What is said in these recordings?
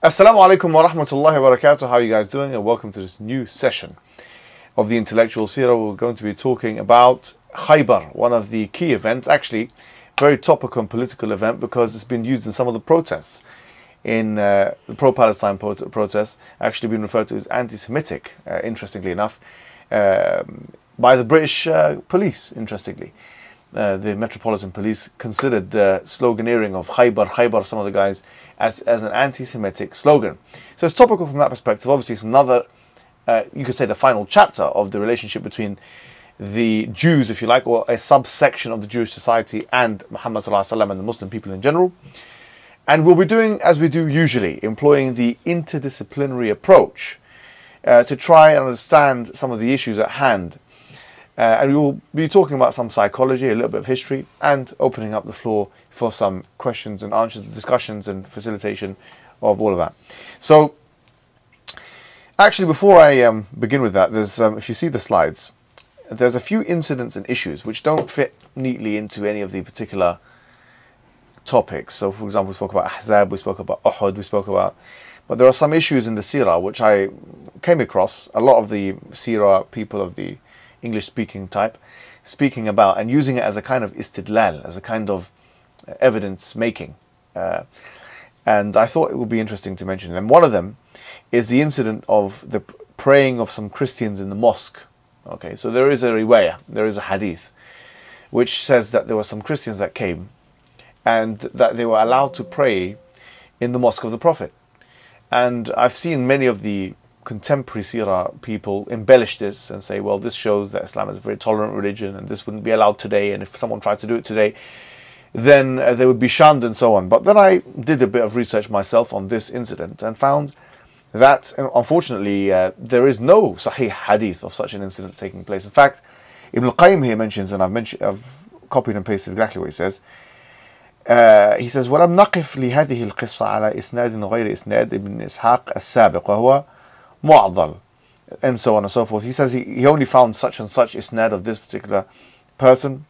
Assalamu alaikum wa rahmatullahi wa barakatuh. How are you guys doing? And welcome to this new session of the Intellectual Seerah. We're going to be talking about Hajberu, one of the key events, actually very topical and political event because it's been used in some of the protests. In the pro-Palestine protests, actually been referred to as anti-Semitic, interestingly enough, by the British police, interestingly. The Metropolitan Police considered the sloganeering of Hajberu, some of the guys, as an anti-Semitic slogan. So it's topical from that perspective. Obviously, it's another, you could say, the final chapter of the relationship between the Jews, if you like, or a subsection of the Jewish society and Muhammad ﷺ and the Muslim people in general. And we'll be doing as we do usually, employing the interdisciplinary approach to try and understand some of the issues at hand. And we will be talking about some psychology, a little bit of history, and opening up the floor for some questions and answers, discussions and facilitation of all of that. So, actually, before I begin with that, there's if you see the slides, there's a few incidents and issues which don't fit neatly into any of the particular topics. So, for example, we spoke about Hijab, we spoke about Uhud, but there are some issues in the Seerah which I came across. A lot of the Seerah people of the English-speaking type speaking about and using it as a kind of istidlal, as a kind of evidence-making. And I thought it would be interesting to mention them. One of them is the incident of the praying of some Christians in the mosque. Okay, so there is a riwayah, there is a hadith, which says that there were some Christians that came and that they were allowed to pray in the mosque of the Prophet. And I've seen many of the contemporary Seerah people embellish this and say, well, this shows that Islam is a very tolerant religion and this wouldn't be allowed today, and if someone tried to do it today, then they would be shunned and so on. But then I did a bit of research myself on this incident and found that, unfortunately, there is no sahih hadith of such an incident taking place. In fact, Ibn al-Qayyim here mentions, and I've copied and pasted exactly what he says. He says, وَلَمْ نَقِفْ لِهَذِهِ الْقِصَّةِ عَلَى إِسْنَادٍ غَيْرِ إِسْنَادِ ابن إسحاق السابق وهو معضل, and so on and so forth. He says he only found such and such isnad of this particular person,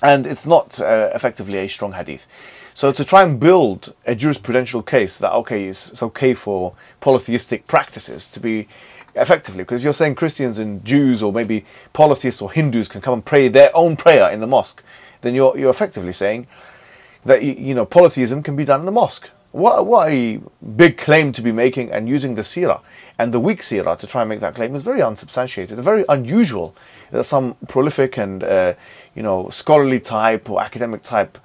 and it's not effectively a strong hadith. So to try and build a jurisprudential case that, okay, it's okay for polytheistic practices to be effectively, because you're saying Christians and Jews or maybe polytheists or Hindus can come and pray their own prayer in the mosque, then you're effectively saying that, you know, polytheism can be done in the mosque. What a big claim to be making, and using the Seerah and the weak Seerah to try and make that claim is very unsubstantiated, very unusual that some prolific and you know, scholarly type or academic type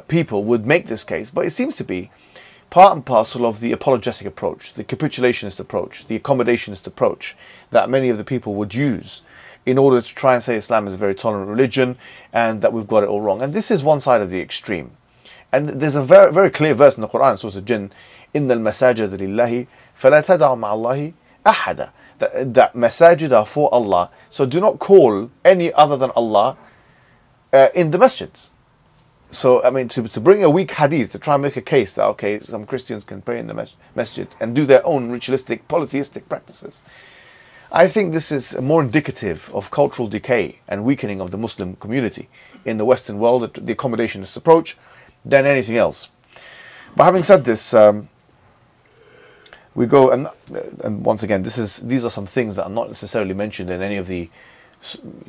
people would make this case. But it seems to be part and parcel of the apologetic approach, the capitulationist approach, the accommodationist approach that many of the people would use in order to try and say Islam is a very tolerant religion and that we've got it all wrong. And this is one side of the extreme. And there's a very, very clear verse in the Quran, Surah Al-Jinn, إِنَّ الْمَسَاجِدَ لِلَّهِ فَلَا تَدَعُ مَعَ اللَّهِ أَحَدًا. That masajid are for Allah, so do not call any other than Allah in the masjids. So, I mean, to bring a weak hadith, to try and make a case that, okay, some Christians can pray in the masjid and do their own ritualistic, polytheistic practices, I think this is more indicative of cultural decay and weakening of the Muslim community in the Western world, the accommodationist approach, than anything else. But having said this, we go, and once again, these are some things that are not necessarily mentioned in any of the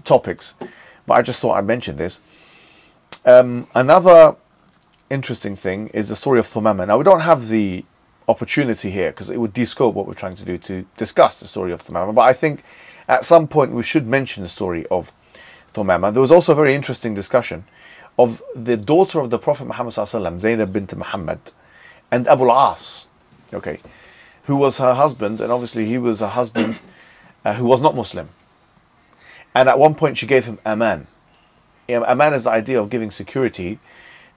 topics, but I just thought I'd mention this. Another interesting thing is the story of Thumama. Now, we don't have the opportunity here because it would de-scope what we're trying to do to discuss the story of Thumama, but I think at some point we should mention the story of Thumama. There was also a very interesting discussion of the daughter of the Prophet Muhammad ﷺ, Zainab bint Muhammad, and Abu al-As, okay, who was her husband, and obviously he was a husband who was not Muslim. And at one point she gave him aman. Aman is the idea of giving security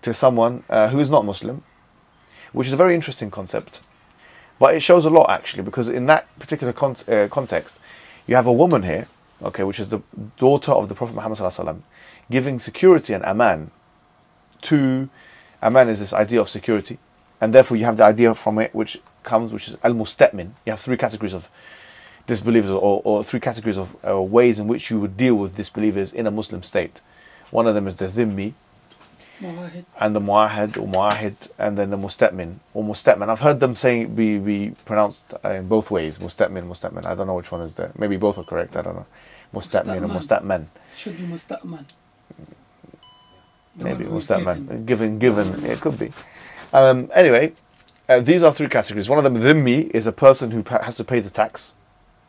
to someone who is not Muslim, which is a very interesting concept. But it shows a lot, actually, because in that particular context, you have a woman here, okay, which is the daughter of the Prophet Muhammad ﷺ, giving security and aman to, aman is this idea of security, and therefore you have the idea from it which is al-musta'min. You have three categories of disbelievers, or three categories of ways in which you would deal with disbelievers in a Muslim state. One of them is the dhimmi, and the mu'ahid or mu'ahid, and then the musta'min or musta'man. I've heard them saying be pronounced in both ways, musta'min. I don't know which one is there. Maybe both are correct. I don't know. Musta'min or musta'man. Should be musta'man. Maybe musta'man. Given. It could be. Anyway, these are three categories. One of them, dhimmi, is a person who has to pay the tax,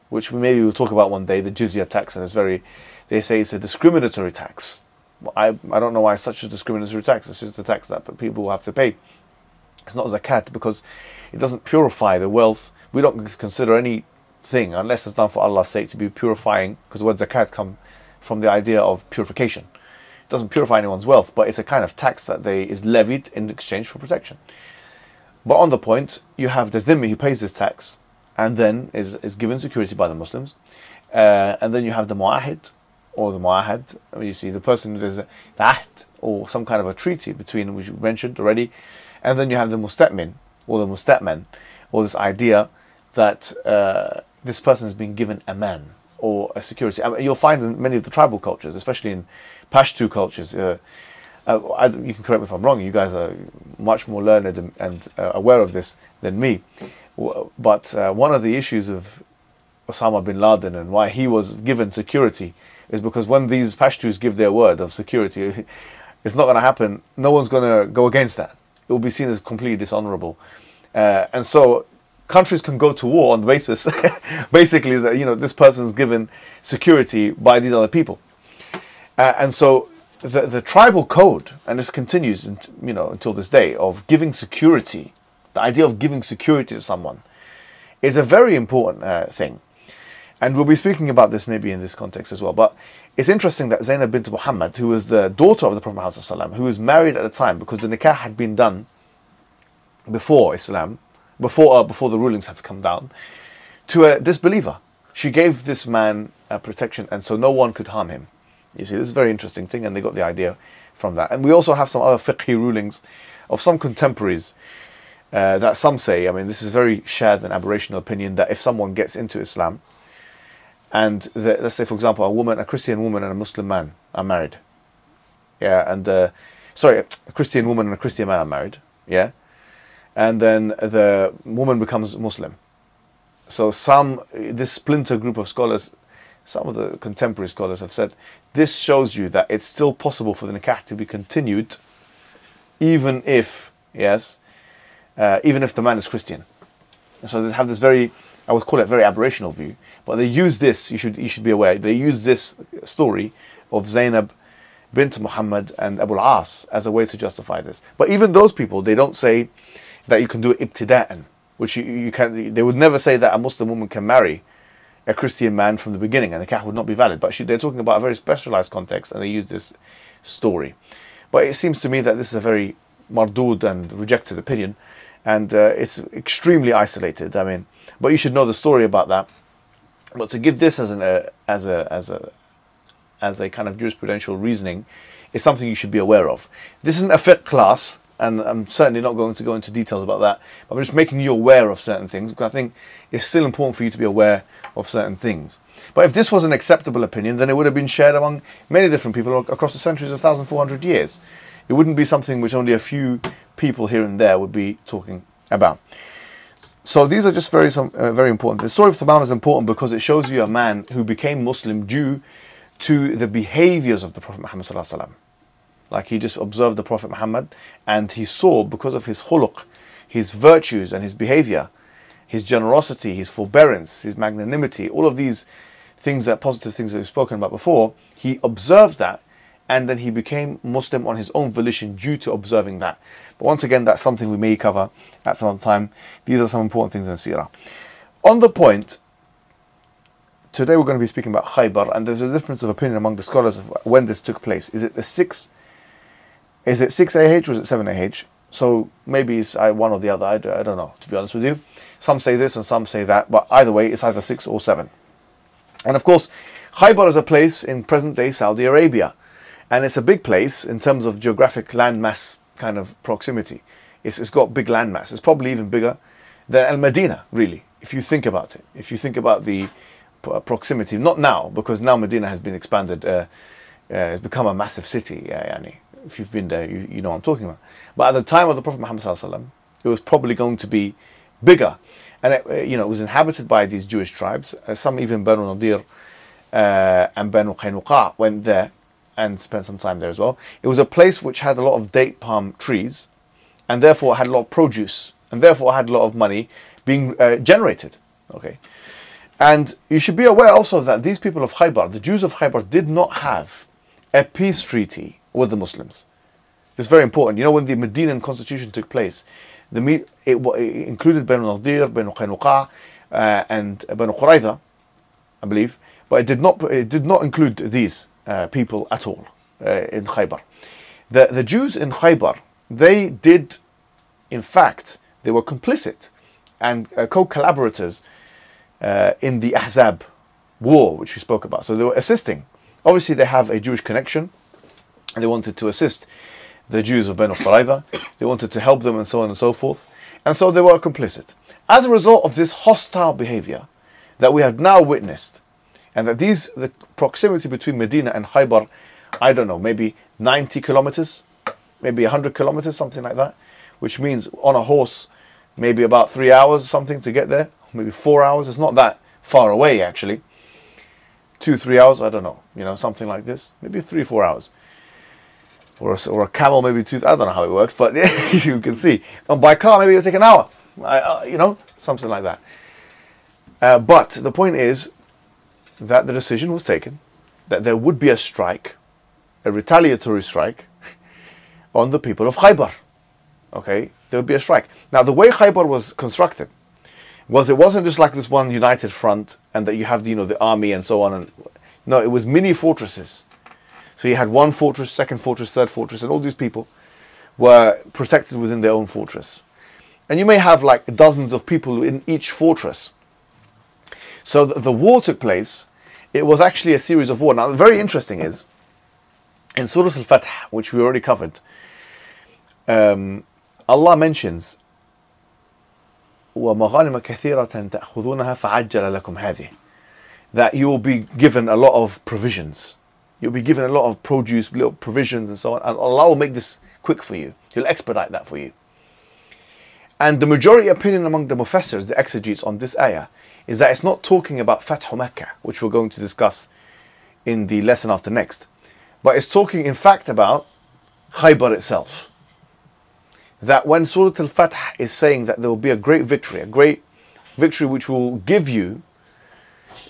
which maybe we'll talk about one day. The jizya tax, and it's very. They say it's a discriminatory tax. I don't know why it's such a discriminatory tax. It's just a tax that people will have to pay. It's not zakat because it doesn't purify the wealth. We don't consider anything unless it's done for Allah's sake to be purifying, because the word zakat comes from the idea of purification. It doesn't purify anyone's wealth, but it's a kind of tax that is levied in exchange for protection. But on the point, you have the dhimmi who pays this tax and then is given security by the Muslims, and then you have the mu'ahid or the mu'ahad. You see the person who does the ahd or some kind of a treaty between, which you mentioned already, and then you have the musta'min or the musta'man, or this idea that this person has been given a man or a security. I mean, you'll find in many of the tribal cultures, especially in Pashto cultures, you can correct me if I'm wrong, you guys are much more learned and aware of this than me, but one of the issues of Osama bin Laden and why he was given security is because when these Pashtus give their word of security, it's not going to happen. No one's going to go against that. It will be seen as completely dishonorable. And so countries can go to war on the basis, basically, that this person's given security by these other people. And so the tribal code, and this continues, until this day, of giving security, the idea of giving security to someone, is a very important thing. And we'll be speaking about this maybe in this context as well. But it's interesting that Zainab bint Mohammed, who was the daughter of the Prophet ﷺ, who was married at the time, because the nikah had been done before Islam, before the rulings had come down, to a disbeliever. She gave this man protection, and so no one could harm him. You see, this is a very interesting thing, and they got the idea from that. And we also have some other fiqhi rulings of some contemporaries that some say, I mean, this is very shared and aberrational opinion, that if someone gets into Islam, and let's say, for example, a Christian woman and a Muslim man are married. Yeah, and a Christian woman and a Christian man are married. Yeah, and then the woman becomes Muslim. So this splinter group of scholars, some of the contemporary scholars have said, this shows you that it's still possible for the nikah to be continued, even if the man is Christian. And so they have this very, I would call it very aberrational view, but they use this, you should be aware, they use this story of Zainab bint Muhammad and Abu al-As as a way to justify this. But even those people, they don't say that you can do it ibtida'an, which you can. They would never say that a Muslim woman can marry a Christian man from the beginning and the nikah would not be valid. But they're talking about a very specialized context, and they use this story. But it seems to me that this is a very mardud and rejected opinion, and it's extremely isolated. I mean, but you should know the story about that. But to give this as a kind of jurisprudential reasoning is something you should be aware of. This isn't a fiqh class, and I'm certainly not going to go into details about that. But I'm just making you aware of certain things, because I think it's still important for you to be aware of certain things. But if this was an acceptable opinion, then it would have been shared among many different people across the centuries of 1,400 years. It wouldn't be something which only a few people here and there would be talking about. So these are just very important. The story of Thamam is important because it shows you a man who became Muslim due to the behaviors of the Prophet Muhammad sallallahu alaihi wasallam. Like, he just observed the Prophet Muhammad, and he saw, because of his khuluq, his virtues and his behavior, his generosity, his forbearance, his magnanimity, all of these things, positive things that we've spoken about before, he observed that, and then he became Muslim on his own volition due to observing that. But once again, that's something we may cover at some other time. These are some important things in Sirah. On the point, today we're going to be speaking about Hajberu, and there's a difference of opinion among the scholars of when this took place. Is it 6 AH or is it 7 AH? So maybe it's one or the other. I don't know, to be honest with you. Some say this and some say that, but either way, it's either 6 or 7. And of course, Hajberu is a place in present-day Saudi Arabia, and it's a big place in terms of geographic landmass kind of proximity. It's got big landmass. It's probably even bigger than Al-Medina, really, if you think about it. If you think about the proximity, not now, because now Medina has been expanded, it's become a massive city, If you've been there, you know what I'm talking about. But at the time of the Prophet Muhammad ﷺ, it was probably going to be bigger. And it was inhabited by these Jewish tribes. Some even Banu Nadir and Banu Qaynuqa went there and spent some time there as well. It was a place which had a lot of date palm trees, and therefore had a lot of produce, and therefore had a lot of money being generated. Okay, and you should be aware also that these people of Hajberu, the Jews of Hajberu, did not have a peace treaty with the Muslims. This is very important. You know, when the Medinan constitution took place, it included Banu Nadir, Banu Qaynuqa, and Banu Qurayza, I believe, but it did not include these people at all in Hajberu. The Jews in Hajberu, they did, in fact, they were complicit and co-collaborators in the Ahzab war, which we spoke about. So they were assisting. Obviously, they have a Jewish connection, and they wanted to assist the Jews of Banu Qurayza. They wanted to help them, and so on and so forth. And so they were complicit. As a result of this hostile behavior that we have now witnessed, and that the proximity between Medina and Hajberu, I don't know, maybe 90 kilometers, maybe 100 kilometers, something like that, which means on a horse, maybe about 3 hours or something to get there, maybe 4 hours. It's not that far away, actually. 2-3 hours, I don't know, something like this, maybe 3-4 hours. Or a camel, maybe I don't know how it works, but you can see. And by car, maybe it'll take an hour, something like that. But the point is that the decision was taken that there would be a strike, a retaliatory strike, on the people of Hajberu. Okay, there would be a strike. Now, the way Hajberu was constructed it wasn't just like this one united front, and that you have the army and so on. And no, it was mini fortresses. So you had one fortress, second fortress, third fortress, and all these people were protected within their own fortress. And you may have like dozens of people in each fortress. So the war took place. It was actually a series of war. Now, very interesting is, in Surah Al-Fath, which we already covered, Allah mentions وَمَغَانِمَ كَثِيرَةً تَأْخُذُونَهَا فَعَجَّلَ لَكُمْ هَذِهِ, that you will be given a lot of provisions. You'll be given a lot of produce, little provisions and so on. And Allah will make this quick for you. He'll expedite that for you. And the majority opinion among the Mufassirs, the exegetes on this ayah, is that it's not talking about Fathu Makkah, which we're going to discuss in the lesson after next. But it's talking in fact about Hajberu itself. That when Surah Al-Fath is saying that there will be a great victory which will give you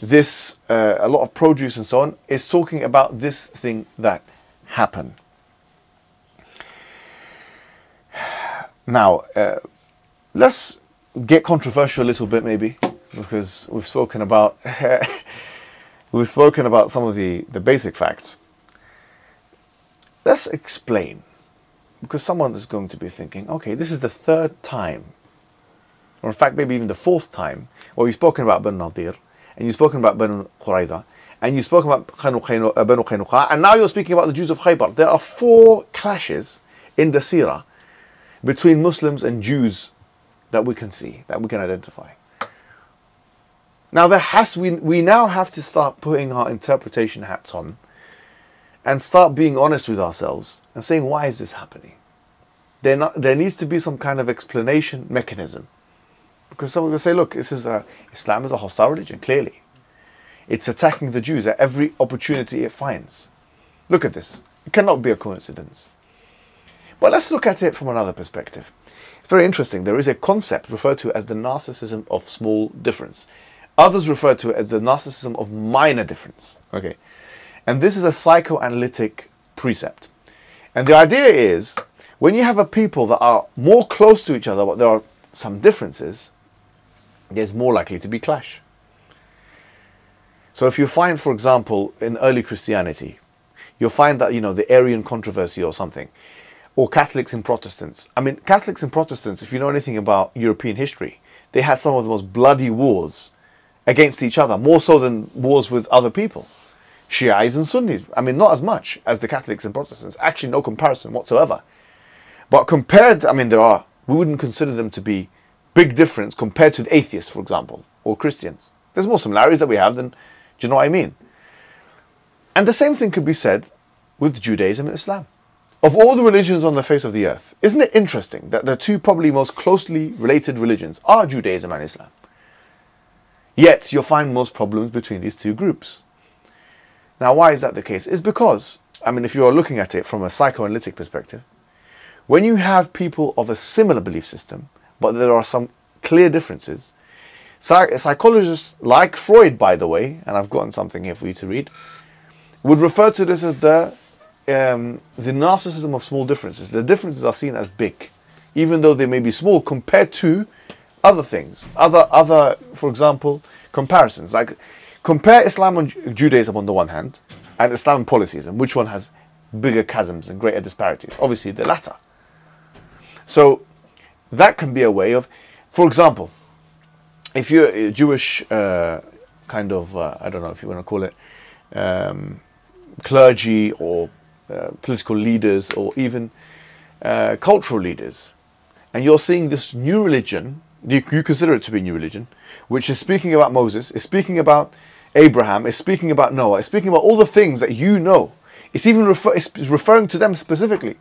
this, a lot of produce and so on, is talking about this thing that happened. Now, let's get controversial a little bit maybe, because we've spoken about some of the basic facts. Let's explain, because someone is going to be thinking, okay, this is the third time, or in fact maybe even the fourth time, where you've spoken about Banu Nadir, and you've spoken about Banu Qurayza, and you've spoken about Banu Qaynuqa, and now you're speaking about the Jews of Hajberu. There are 4 clashes in the seerah between Muslims and Jews that we can see, that we can identify. Now we now have to start putting our interpretation hats on and start being honest with ourselves and saying, why is this happening? There needs to be some kind of explanation mechanism. Because someone will say, look, Islam is a hostile religion, clearly. It's attacking the Jews at every opportunity it finds. Look at this. It cannot be a coincidence. But let's look at it from another perspective. It's very interesting. There is a concept referred to as the narcissism of small difference. Others refer to it as the narcissism of minor difference. Okay. And this is a psychoanalytic precept. And the idea is, when you have a people that are more close to each other, but there are some differences, there's more likely to be clash. So if you find, for example, in early Christianity, you'll find that, the Arian controversy or something, or Catholics and Protestants. I mean, Catholics and Protestants, if you know anything about European history, they had some of the most bloody wars against each other, more so than wars with other people. Shiites and Sunnis, I mean, not as much as the Catholics and Protestants. Actually, no comparison whatsoever. But compared, we wouldn't consider them to be big difference compared to the atheists, for example, or Christians. There's more similarities that we have than, do you know what I mean? And the same thing could be said with Judaism and Islam. Of all the religions on the face of the earth, isn't it interesting that the two probably most closely related religions are Judaism and Islam? Yet you'll find most problems between these two groups. Now, why is that the case? It's because, I mean, if you are looking at it from a psychoanalytic perspective, when you have people of a similar belief system, but there are some clear differences, psychologists like Freud, by the way, and I've gotten something here for you to read, would refer to this as the narcissism of small differences. The differences are seen as big, even though they may be small compared to other things. Other, for example, comparisons. Like, compare Islam and Judaism on the one hand, and Islam and polytheism. Which one has bigger chasms and greater disparities? Obviously, the latter. So, that can be a way of, for example, if you're a Jewish kind of, I don't know if you want to call it, clergy or political leaders or even cultural leaders, and you're seeing this new religion, you consider it to be a new religion, which is speaking about Moses, is speaking about Abraham, is speaking about Noah, is speaking about all the things that you know. It's even referring to them specifically.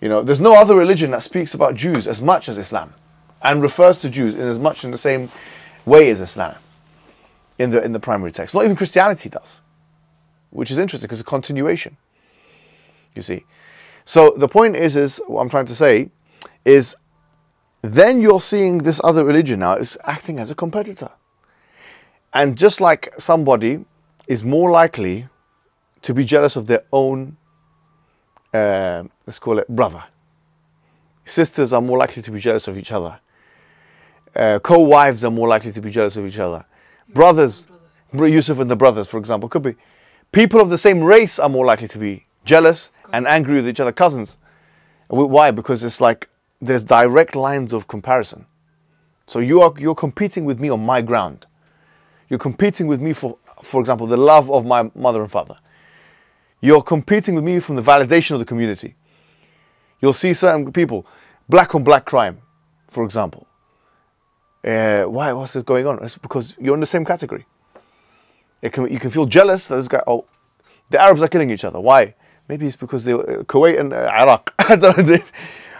You know, there's no other religion that speaks about Jews as much as Islam, and refers to Jews in as much in the same way as Islam in the primary text. Not even Christianity does, which is interesting because it's a continuation. You see, so the point is what I'm trying to say is, then you're seeing this other religion now is acting as a competitor, and just like somebody is more likely to be jealous of their own, let's call it brother. Sisters are more likely to be jealous of each other. Co-wives are more likely to be jealous of each other. Brothers, Yusuf and the brothers, for example, could be. People of the same race are more likely to be jealous and angry with each other. Cousins. Why? Because it's like there's direct lines of comparison. So you're competing with me on my ground. You're competing with me for example, the love of my mother and father. You're competing with me from the validation of the community. You'll see certain people, black on black crime, for example. Why? What's this going on? It's because you're in the same category. You can feel jealous that this guy, oh, the Arabs are killing each other. Why? Maybe it's because they were Kuwait and Iraq. I don't know.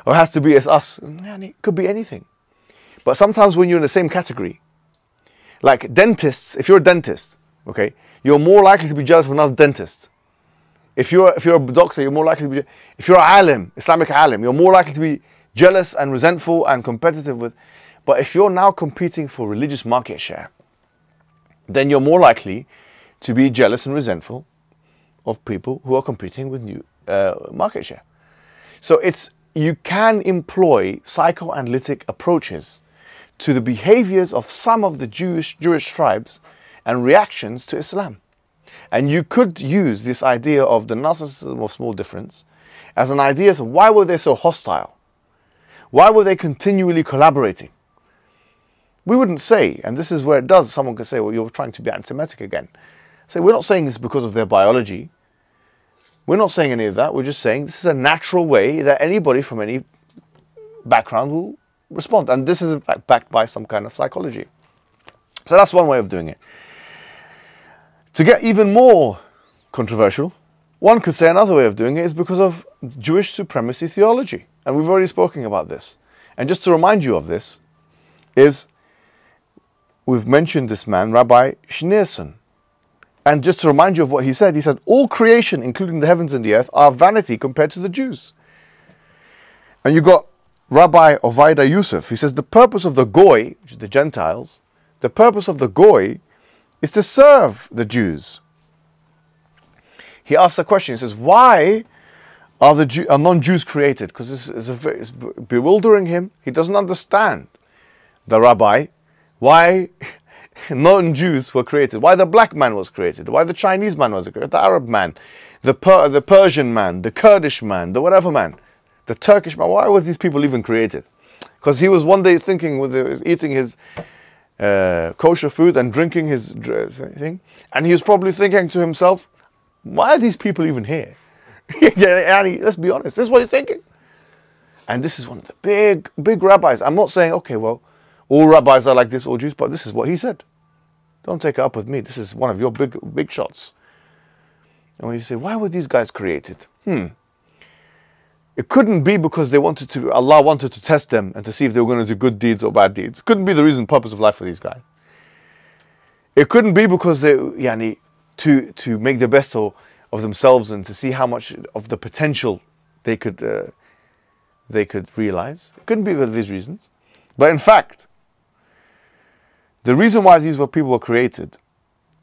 Or it has to be as us. It could be anything. But sometimes when you're in the same category, like dentists, if you're a dentist, okay, you're more likely to be jealous of another dentist. If you're a doctor, you're more likely to be. If you're an alim, Islamic alim, you're more likely to be jealous and resentful and competitive with. But if you're now competing for religious market share, then you're more likely to be jealous and resentful of people who are competing with new market share. So you can employ psychoanalytic approaches to the behaviors of some of the Jewish tribes and reactions to Islam. And you could use this idea of the narcissism of small difference as an idea of why were they so hostile? Why were they continually collaborating? We wouldn't say, and this is where it does, someone could say, well, you're trying to be anti-Semitic again. So we're not saying this because of their biology. We're not saying any of that. We're just saying this is a natural way that anybody from any background will respond. And this is in fact backed by some kind of psychology. So that's one way of doing it. To get even more controversial, one could say another way of doing it is because of Jewish supremacy theology. And we've already spoken about this. And just to remind you of this is, we've mentioned this man, Rabbi Schneerson. And just to remind you of what he said, all creation, including the heavens and the earth, are vanity compared to the Jews. And you got Rabbi Ovaida Yusuf. He says the purpose of the Goy, which is the Gentiles, the purpose of the Goy is to serve the Jews. He asks a question. He says, why are non-Jews created? Because it's bewildering him. He doesn't understand, the rabbi, why non-Jews were created, why the black man was created, why the Chinese man was created, the Arab man, the Persian man, the Kurdish man, the whatever man, the Turkish man. Why were these people even created? Because he was one day thinking, he was eating his kosher food and drinking his thing, and he was probably thinking to himself, why are these people even here? Let's be honest, this is what he's thinking. And this is one of the big rabbis. I'm not saying, okay, well, all rabbis are like this, all Jews, but this is what he said. Don't take it up with me. This is one of your big shots. And when you say, why were these guys created? It couldn't be because Allah wanted to test them and to see if they were going to do good deeds or bad deeds. It couldn't be the reason, purpose of life for these guys. It couldn't be because they, to make the best of themselves and to see how much of the potential they could realize. It couldn't be for these reasons. But in fact, the reason why these people were created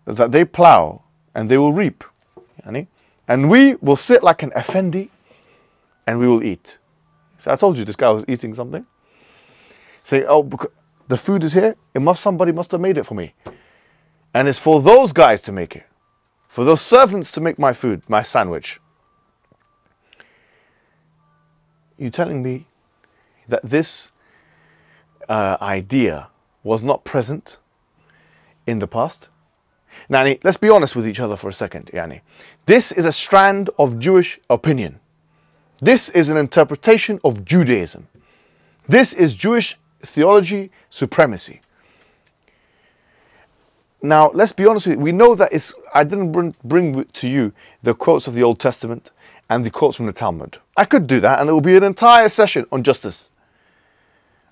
is that they plow and they will reap. And we will sit like an effendi and we will eat. So I told you this guy was eating something. Say, oh, because the food is here. Somebody must have made it for me. And it's for those guys to make it. For those servants to make my food, my sandwich. You telling me that this idea was not present in the past? Now, let's be honest with each other for a second. This is a strand of Jewish opinion. This is an interpretation of Judaism. This is Jewish theology supremacy. Now, let's be honest with you. We know that I didn't bring to you the quotes of the Old Testament and the quotes from the Talmud. I could do that, and it will be an entire session on justice.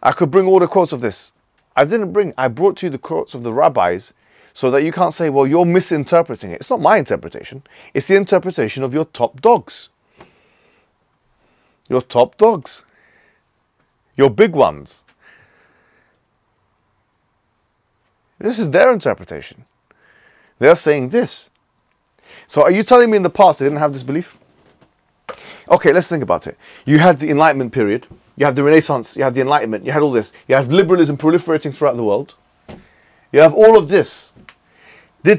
I could bring all the quotes of this. I brought to you the quotes of the rabbis so that you can't say, well, you're misinterpreting it. It's not my interpretation. It's the interpretation of your top dogs. Your top dogs. Your big ones. This is their interpretation. They're saying this. So are you telling me in the past they didn't have this belief? Okay, let's think about it. You had the Enlightenment period. You had the Renaissance. You had the Enlightenment. You had all this. You have liberalism proliferating throughout the world. You have all of this. Do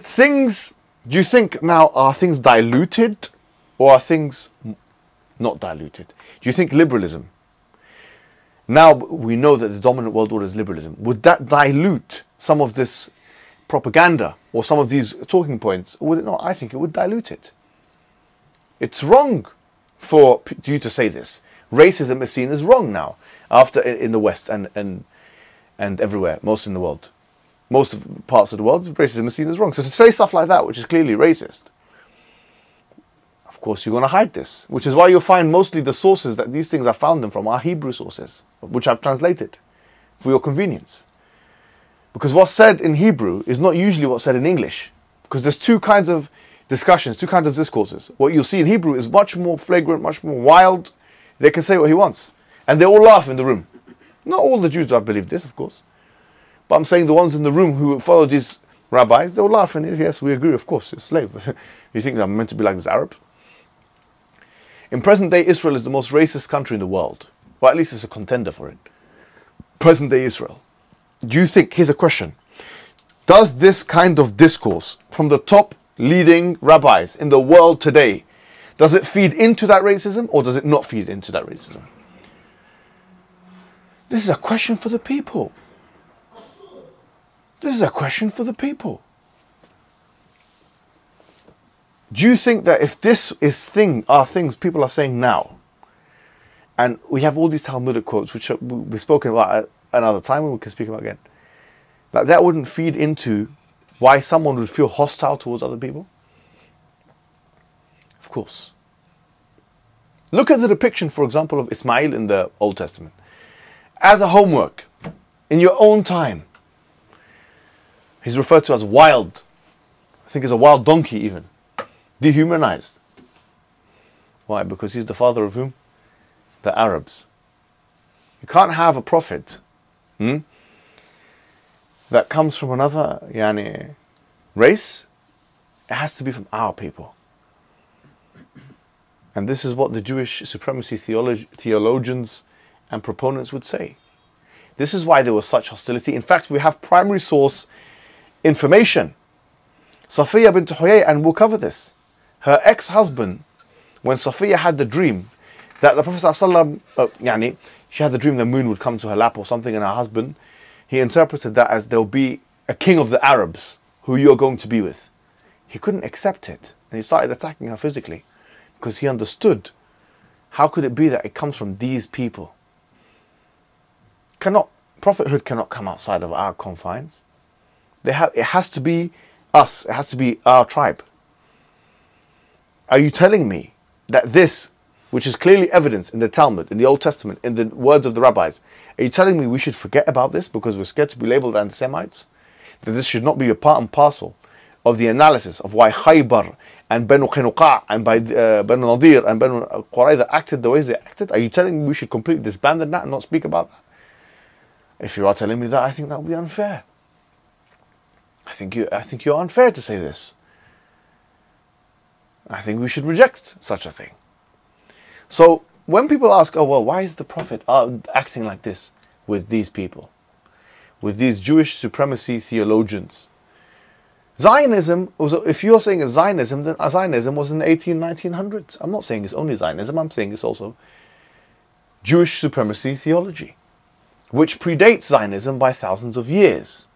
you think now, are things diluted or are things not diluted? Do you think liberalism, now we know that the dominant world order is liberalism, would that dilute some of this propaganda or some of these talking points? Or would it not? I think it would dilute it. It's wrong for you to say this. Racism is seen as wrong now, in the West and everywhere, most in the world. Most parts of the world, racism is seen as wrong. So to say stuff like that, which is clearly racist, of course you're going to hide this. Which is why you'll find mostly the sources that these things are found in from are Hebrew sources, which I've translated for your convenience. Because what's said in Hebrew is not usually what's said in English. Because there's two kinds of discussions, two kinds of discourses. What you'll see in Hebrew is much more flagrant, much more wild. They can say what he wants. And they all laugh in the room. Not all the Jews have believed this, of course. But I'm saying the ones in the room who follow these rabbis, they'll laugh and yes, we agree, of course, you're a slave. You think I'm meant to be like this Arab? In present day, Israel is the most racist country in the world. Or at least it's a contender for it. Present day Israel. Do you think, here's a question. Does this kind of discourse from the top leading rabbis in the world today, does it feed into that racism or does it not feed into that racism? This is a question for the people. This is a question for the people. Do you think that if this are things people are saying now, and we have all these Talmudic quotes, which we've spoken about at another time and we can speak about again, that wouldn't feed into why someone would feel hostile towards other people? Of course. Look at the depiction, for example, of Ismail in the Old Testament. As a homework, in your own time, he's referred to as wild. I think he's a wild donkey even. Dehumanized. Why? Because he's the father of whom? The Arabs. You can't have a prophet that comes from another race. It has to be from our people. And this is what the Jewish supremacy theologians and proponents would say. This is why there was such hostility. In fact, we have primary source information. Safiya bint Huyay, and we'll cover this. Her ex-husband, when Safiya had the dream that the Prophet ﷺ, she had the dream the moon would come to her lap or something, and her husband, he interpreted that as there'll be a king of the Arabs who you're going to be with. He couldn't accept it, and he started attacking her physically because he understood, how could it be that it comes from these people? Prophethood cannot come outside of our confines. It has to be us. It has to be our tribe. Are you telling me that this which is clearly evidence in the Talmud, in the Old Testament, in the words of the rabbis, are you telling me we should forget about this because we're scared to be labeled anti-Semites? That this should not be a part and parcel of the analysis of why Hajberu and Banu Qaynuqa and Banu Nadir and Banu Qurayza acted the ways they acted? Are you telling me we should completely disband that and not speak about that? If you are telling me that, I think that would be unfair. I think you're unfair to say this. I think we should reject such a thing. So when people ask, oh well, why is the Prophet acting like this with these people, with these Jewish supremacy theologians? Zionism was, if you're saying it's Zionism, then Zionism was in the 1900s. I'm not saying it's only Zionism, I'm saying it's also Jewish supremacy theology, which predates Zionism by thousands of years.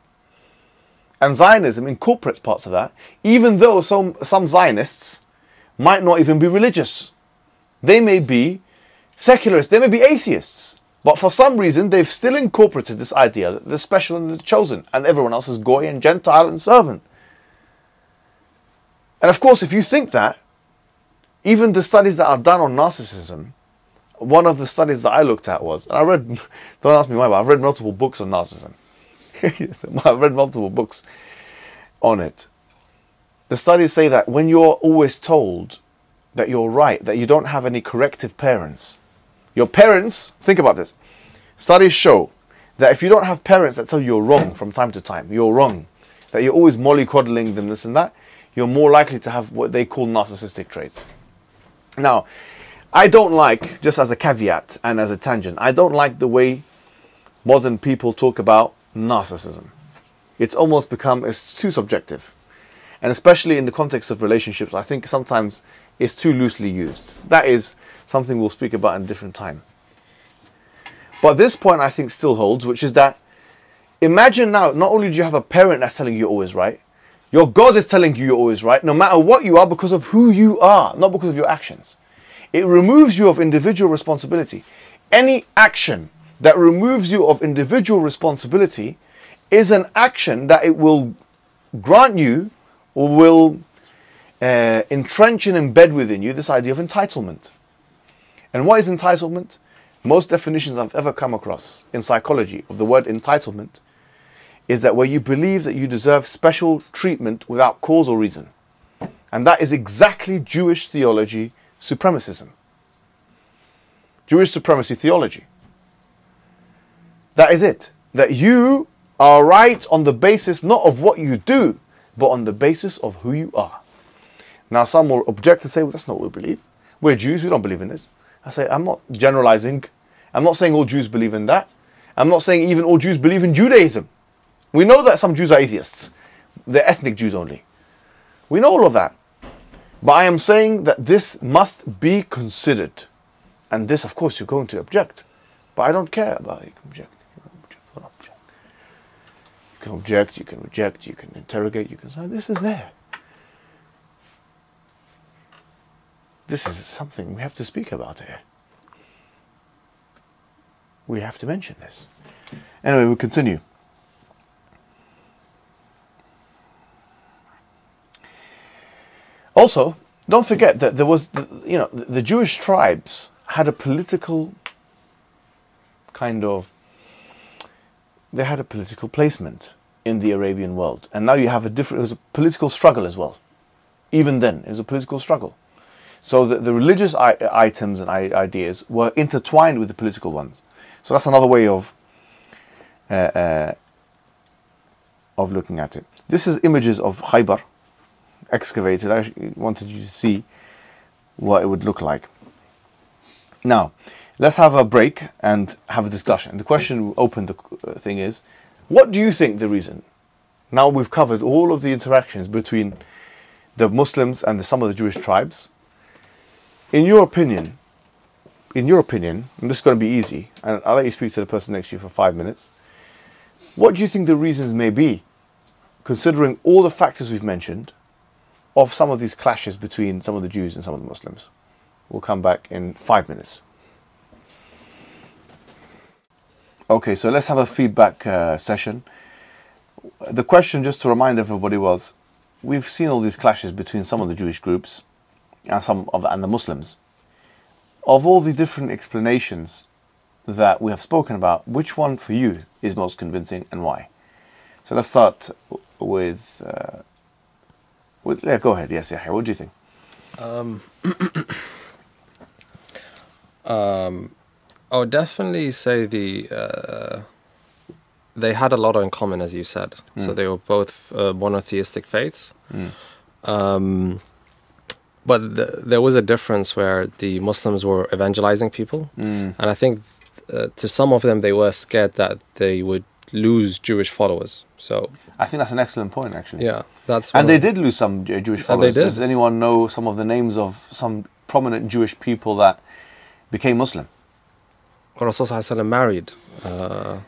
And Zionism incorporates parts of that, even though some Zionists might not even be religious. They may be secularists, they may be atheists, but for some reason they've still incorporated this idea that they're special and they're chosen, and everyone else is goy and Gentile and servant. And of course, if you think that, even the studies that are done on narcissism, one of the studies that I looked at was, and I read, don't ask me why, but I've read multiple books on narcissism. I've read multiple books on it. The studies say that when you're always told that you're right, that you don't have any corrective parents, your parents, think about this, studies show that if you don't have parents that tell you you're wrong from time to time, you're wrong, that you're always mollycoddling them, this and that, you're more likely to have what they call narcissistic traits. Now, I don't like, just as a caveat and as a tangent, I don't like the way modern people talk about narcissism. It's almost become, it's too subjective. And especially in the context of relationships, I think sometimes it's too loosely used. That is something we'll speak about in a different time. But this point I think still holds, which is that imagine now, not only do you have a parent that's telling you you're always right, your God is telling you you're always right, no matter what you are, because of who you are, not because of your actions. It removes you of individual responsibility. Any action that removes you of individual responsibility is an action that it will grant you or will entrench and embed within you this idea of entitlement. And what is entitlement? Most definitions I've ever come across in psychology of the word entitlement is that where you believe that you deserve special treatment without cause or reason. And that is exactly Jewish theology supremacism. Jewish supremacy theology. That is it. That you are right on the basis not of what you do, but on the basis of who you are. Now some will object and say, well, that's not what we believe. We're Jews, we don't believe in this. I say, I'm not generalizing. I'm not saying all Jews believe in that. I'm not saying even all Jews believe in Judaism. We know that some Jews are atheists. They're ethnic Jews only. We know all of that. But I am saying that this must be considered. And this, of course, you're going to object. But I don't care about it. You can object. You can object, you can reject, you can interrogate, you can say, this is there. This is something we have to speak about here. We have to mention this. Anyway, we'll continue. Also, don't forget that there was, the Jewish tribes had a political kind of, they had a political placement in the Arabian world. And now you have it was a political struggle as well. Even then, it was a political struggle. So the religious items and ideas were intertwined with the political ones. So that's another way of looking at it. This is images of Hajberu excavated. I actually wanted you to see what it would look like. Now, let's have a break and have a discussion. The question open the thing is, what do you think the reason? Now we've covered all of the interactions between the Muslims and some of the Jewish tribes. In your opinion, and this is going to be easy, and I'll let you speak to the person next to you for 5 minutes. What do you think the reasons may be, considering all the factors we've mentioned, of some of these clashes between some of the Jews and some of the Muslims? We'll come back in 5 minutes. Okay, so let's have a feedback session. The question, just to remind everybody, was, we've seen all these clashes between some of the Jewish groups and the Muslims. of all the different explanations that we have spoken about, which one for you is most convincing and why? So let's start with yeah, go ahead. Yes, Yahya, what do you think? I would definitely say they had a lot in common, as you said. So they were both monotheistic faiths. But there was a difference where the Muslims were evangelizing people. And I think to some of them, they were scared that they would lose Jewish followers. So I think that's an excellent point, actually. yeah, that's and they did lose some Jewish followers. They did. Does anyone know some of the names of some prominent Jewish people that became Muslim? Rasul Sallallahu Alaihi Wasallam married.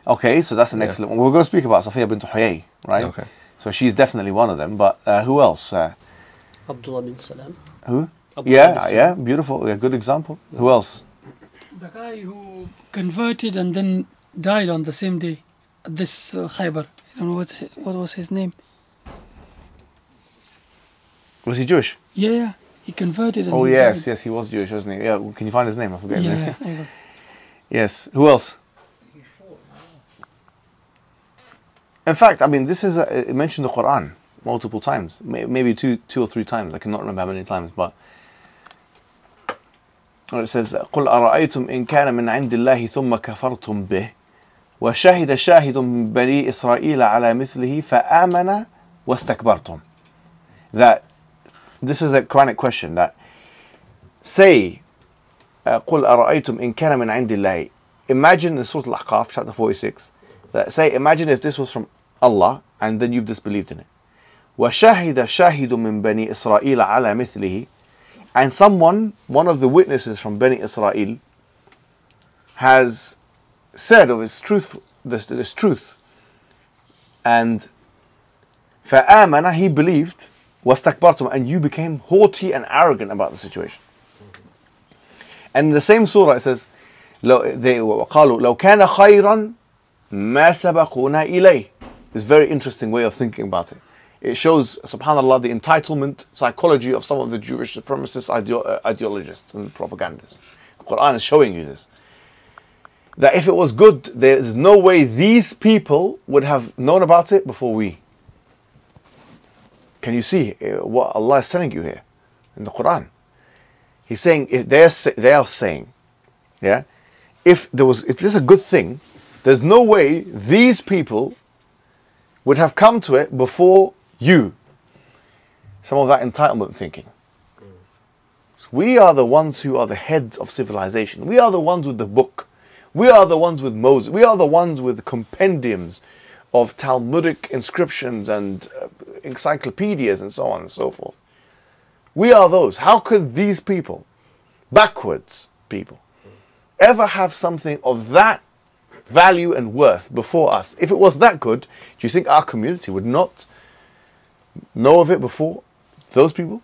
Okay, so that's an excellent one. We're going to speak about Safiya bint Huyay, right? Okay. So she's definitely one of them. But who else? Abdullah bin Salam. Who? Abdullah bin Salam. Yeah, beautiful. Yeah, good example. Who else? The guy who converted and then died on the same day at this Hajberu. I don't know what was his name. Was he Jewish? Yeah, he converted. And Oh he yes, died. yes, he was Jewish, wasn't he? Yeah. Can you find his name? I forget his name. Yeah. Yes. Who else? In fact, I mean, this is it mentioned the Quran multiple times, maybe two or three times. I cannot remember how many times, but it says, "قُلْ أَرَأَيْتُمْ إِنْ كَانَ مِنْ عِنْدِ اللَّهِ ثُمَّ كَفَرْتُمْ بِهِ وَشَهِدَ شَاهِدٌ مِنْ بَنِي إِسْرَائِيلَ عَلَى مِثْلِهِ فَآمَنَ وَاسْتَكْبَرْتُمْ." That this is a Quranic question. That say, قُلْ أَرَأَيْتُمْ إِنْ كَانَ مِنْ عِنْدِ اللَّهِ. Imagine in Surah Al-Ahqaf, chapter 46, that say, imagine if this was from Allah and then you've disbelieved in it. وَشَهِدَ شَاهِدٌ مِنْ بَنِي إِسْرَائِيلَ عَلَى مِثْلِهِ. And someone, one of the witnesses from Bani Israel, has said of his truth, this truth. And فَآمَنَ, he believed, وَاسْتَكْبَرْتُمْ, and you became haughty and arrogant about the situation. And in the same surah it says, وَقَالُوا لَوْ كَانَ خَيْرًا مَا سَبَقُونَا إِلَيْهِ. This very interesting way of thinking about it. It shows, subhanAllah, the entitlement psychology of some of the Jewish supremacist ideologists and propagandists. The Quran is showing you this. That if it was good, there's no way these people would have known about it before we. Can you see what Allah is telling you here in the Quran? He's saying, if they are saying, yeah, if this is a good thing, there's no way these people would have come to it before you. Some of that entitlement thinking. So we are the ones who are the heads of civilization. We are the ones with the book. We are the ones with Moses. We are the ones with the compendiums of Talmudic inscriptions and encyclopedias and so on and so forth. We are those. How could these people, backwards people, ever have something of that value and worth before us? If it was that good, do you think our community would not know of it before those people?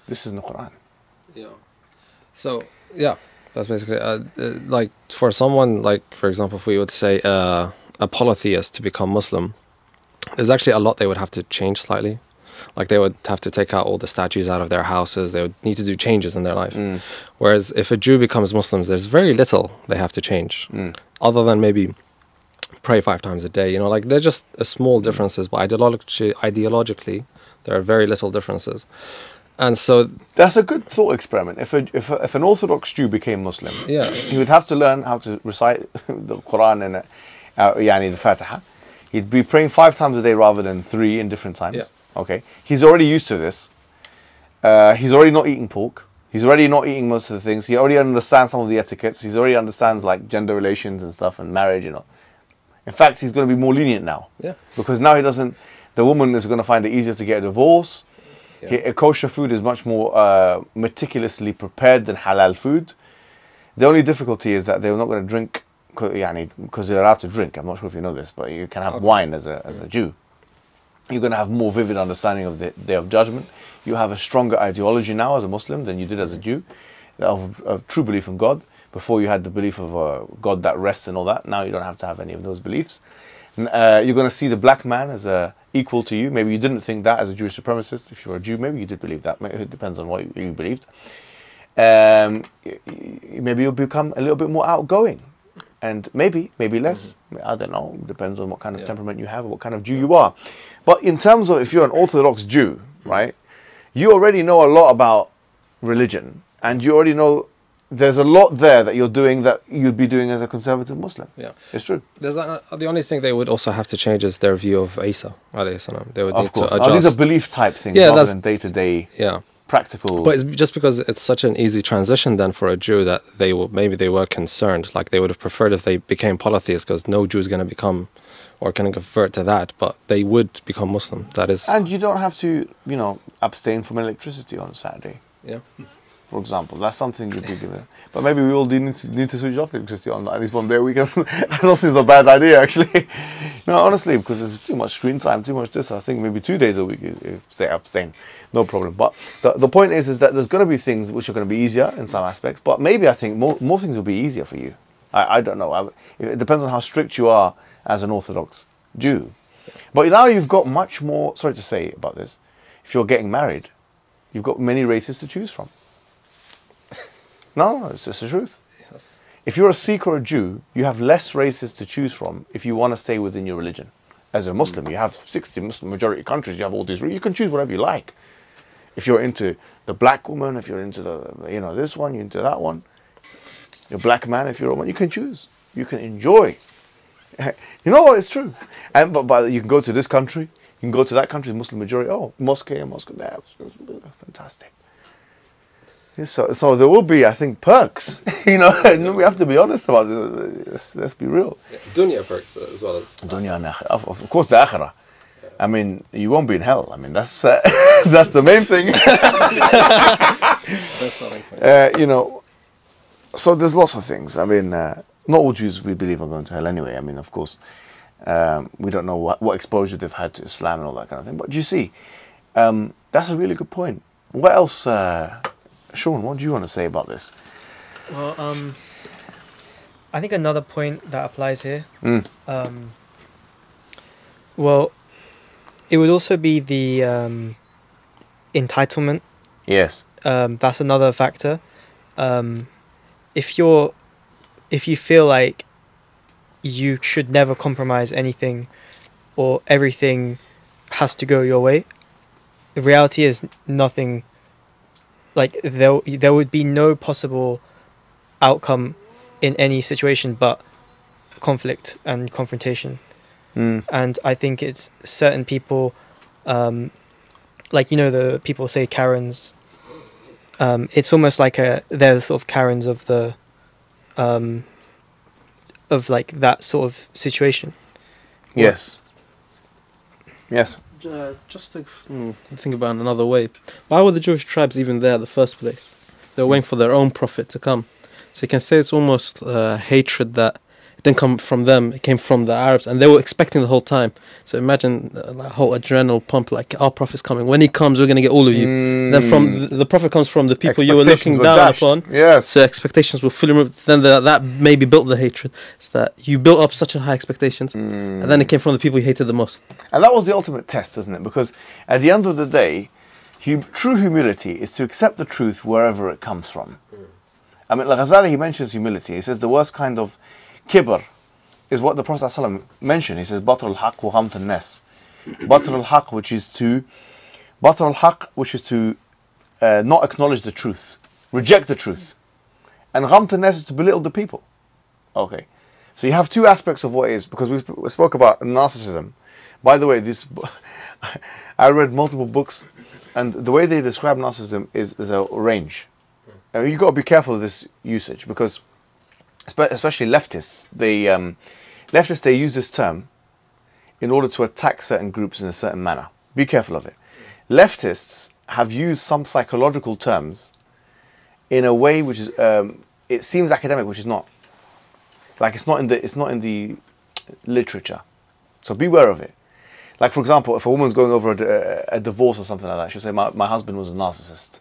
This is in the Quran. Yeah. So yeah, that's basically like for someone like, for example, if we would say a polytheist to become Muslim, there's actually a lot they would have to change slightly. Like they would have to take out all the statues out of their houses. They would need to do changes in their life. Whereas if a Jew becomes Muslims, there's very little they have to change, other than maybe pray 5 times a day. You know, like they're just small differences, but ideologically, there are very little differences. And so that's a good thought experiment. If an Orthodox Jew became Muslim, yeah, he would have to learn how to recite the Quran and the Fatiha. He'd be praying 5 times a day rather than 3 in different times. Yeah. Okay, he's already used to this. He's already not eating pork. He's already not eating most of the things. He already understands some of the etiquettes. He's already understands like gender relations and stuff and marriage, you know. In fact, he's going to be more lenient now. Yeah. Because now the woman is going to find it easier to get a divorce. Yeah. Kosher food is much more meticulously prepared than halal food. The only difficulty is that they're not going to drink, because they're allowed to drink. I'm not sure if you know this, but you can have wine as a Jew. You're going to have more vivid understanding of the Day of Judgment. You have a stronger ideology now as a Muslim than you did as a Jew, of true belief in God. Before you had the belief of a God that rests and all that. Now you don't have to have any of those beliefs. You're going to see the black man as equal to you. Maybe you didn't think that as a Jewish supremacist. If you're a Jew, maybe you did believe that. It depends on what you believed. maybe you'll become a little bit more outgoing, and maybe less. I don't know. Depends on what kind of temperament you have, or what kind of Jew you are. But in terms of if you're an Orthodox Jew, right, you already know a lot about religion, and you already know there's a lot there that you're doing that you'd be doing as a conservative Muslim. Yeah, it's true. There's the only thing they would also have to change is their view of Isa alayhi salam. They would need to adjust. Oh, these are belief type things rather than day-to-day practical. But it's just because it's such an easy transition then for a Jew that they were concerned. Like they would have preferred if they became polytheists, because no Jew is going to become or can convert to that, but they would become Muslim. That is. And you don't have to, abstain from electricity on a Saturday. Yeah. For example, that's something you'd be given. But maybe we all need to switch off the electricity on at least one day a week. I don't think it's a bad idea, actually. No, honestly, because there's too much screen time, too much this. I think maybe 2 days a week you stay abstain, no problem. But the point is that there's going to be things which are going to be easier in some aspects. But maybe I think more things will be easier for you. I don't know. It depends on how strict you are as an Orthodox Jew. But now you've got much more. Sorry to say about this. If you're getting married, you've got many races to choose from. No, it's just the truth. Yes. If you're a Sikh or a Jew, you have less races to choose from if you want to stay within your religion. As a Muslim, you have 60 Muslim majority countries, you have all these, you can choose whatever you like. If you're into the black woman, if you're into this one, you're into that one. You're a black man, if you're a woman, you can choose. You can enjoy. You know what, it's true. And but you can go to this country, you can go to that country, Muslim majority, mosque here, mosque there. Fantastic. So there will be, I think, perks, and we have to be honest about this. Let's be real. Yeah. Dunya perks as well as... Dunya and of course the akhirah. I mean, you won't be in hell. I mean, that's that's the main thing. So there's lots of things. I mean, not all Jews we believe are going to hell anyway. I mean, of course, we don't know what exposure they've had to Islam and all that kind of thing. But you see, that's a really good point. What else... Sean, what do you want to say about this? Well, I think another point that applies here, well, it would also be the entitlement. Yes. That's another factor. If you feel like you should never compromise anything, or everything has to go your way, the reality is nothing. Like there would be no possible outcome in any situation but conflict and confrontation. And I think it's certain people, like the people say Karens. It's almost like they're the sort of Karens of the, of like that sort of situation. Yes. Yes. Just to think about it another way, why were the Jewish tribes even there in the first place? They were waiting for their own prophet to come. So you can say it's almost hatred that it didn't come from them, it came from the Arabs, and they were expecting the whole time. So imagine the whole adrenal pump, like our prophet's coming. When he comes, we're going to get all of you. Then from the prophet comes from the people you were looking down upon. Yes. So expectations were fully removed. Then that maybe built the hatred. It's that you built up such a high expectations, and then it came from the people you hated the most. And that was the ultimate test, wasn't it? Because at the end of the day, true humility is to accept the truth wherever it comes from. I mean, Al-Ghazali, he mentions humility. He says the worst kind of kibr is what the Prophet ﷺ mentioned. He says, Batr al-haq wa ghamt al-nas. Batr al-haq, which is to not acknowledge the truth, reject the truth. And ghamt al-nas is to belittle the people. Okay. So you have two aspects of what is, because we spoke about narcissism. By the way, I read multiple books, and the way they describe narcissism is a range. And you've got to be careful of this usage, because especially leftists, they use this term in order to attack certain groups in a certain manner. Be careful of it. Leftists have used some psychological terms in a way which is it seems academic, which is not. Like it's not in the literature. So beware of it. Like, for example, if a woman's going over a divorce or something like that, she'll say, my husband was a narcissist.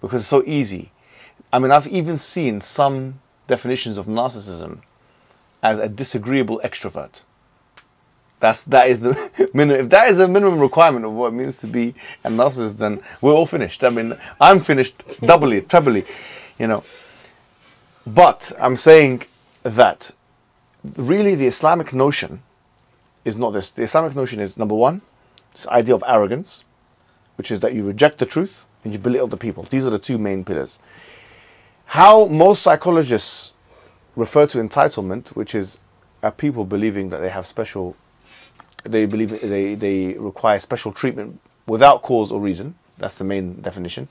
Because it's so easy. I mean, I've even seen some definitions of narcissism as a disagreeable extrovert. That is the minimum. If that is a minimum requirement of what it means to be a narcissist, then we're all finished. I mean, I'm finished doubly, trebly, you know. But I'm saying that really the Islamic notion is not this. The Islamic notion is, number one, this idea of arrogance, which is that you reject the truth and you belittle the people. These are the two main pillars. How most psychologists refer to entitlement, which is people believing that they have special, they believe they require special treatment without cause or reason. That's the main definition.